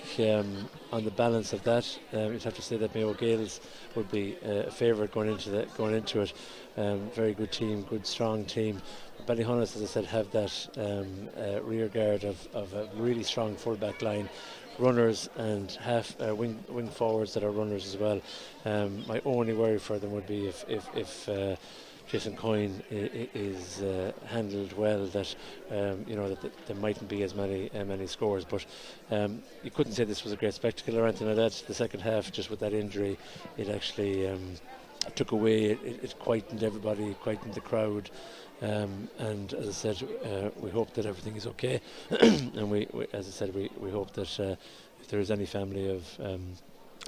on the balance of that, you'd have to say that Mayo Gaels would be a favourite going into it. Very good team, good strong team. Ballyhaunis, as I said, have that rear guard of a really strong full back line, runners and half wing forwards that are runners as well. My only worry for them would be if Jason Coyne is handled well, that that there mightn't be as many scores. But you couldn't say this was a great spectacle or anything like that. The second half, just with that injury, it actually took away. It quietened everybody, quietened the crowd. And as I said, we hope that everything is okay. And we as I said, we hope that if there is any family of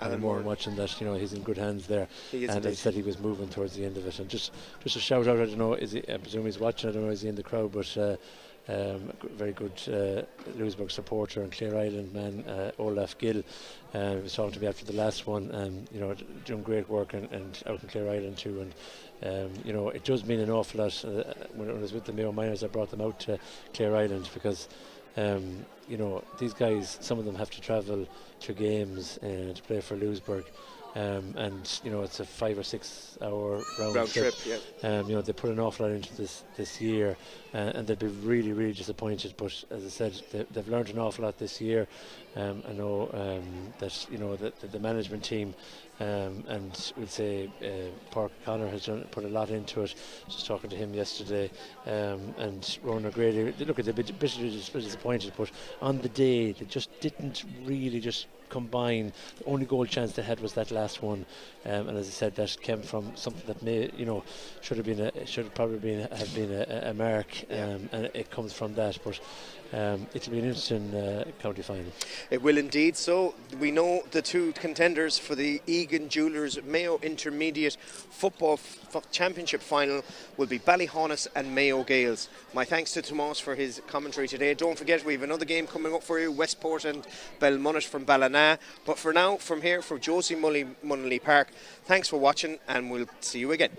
Alan Moran watching, that he's in good hands there. And as I said, he was moving towards the end of it. And just a shout out. I don't know, I presume he's watching. I don't know, is he in the crowd? But very good Louisburgh supporter and Clare Island man, Olaf Gill. He was talking to me after the last one, doing great work and out in Clare Island too. And it does mean an awful lot. When I was with the Mayo Miners, I brought them out to Clare Island because these guys, some of them have to travel to games to play for Louisburgh. And it's a 5 or 6 hour round trip. Yeah. They put an awful lot into this year, and they'd be really, really disappointed. But as I said, they've learned an awful lot this year. I know that the management team, and we'll say Park Connor has put a lot into it. Just talking to him yesterday, and Ronan O'Grady. Look, they're a bit disappointed, but on the day they just didn't really just combine. The only goal chance they had was that last one, and as I said, that came from something that should probably have been a mark, and it comes from that. But it'll be an interesting county final. It will indeed. So we know the two contenders for the Egan Jewellers Mayo Intermediate Football Championship final will be Ballyhaunis and Mayo Gaels. My thanks to Tomas for his commentary today. Don't forget, we have another game coming up for you, Westport and Belmunnet from Ballina. But for now, from here, for Josie Munnelly Park, thanks for watching, and we'll see you again.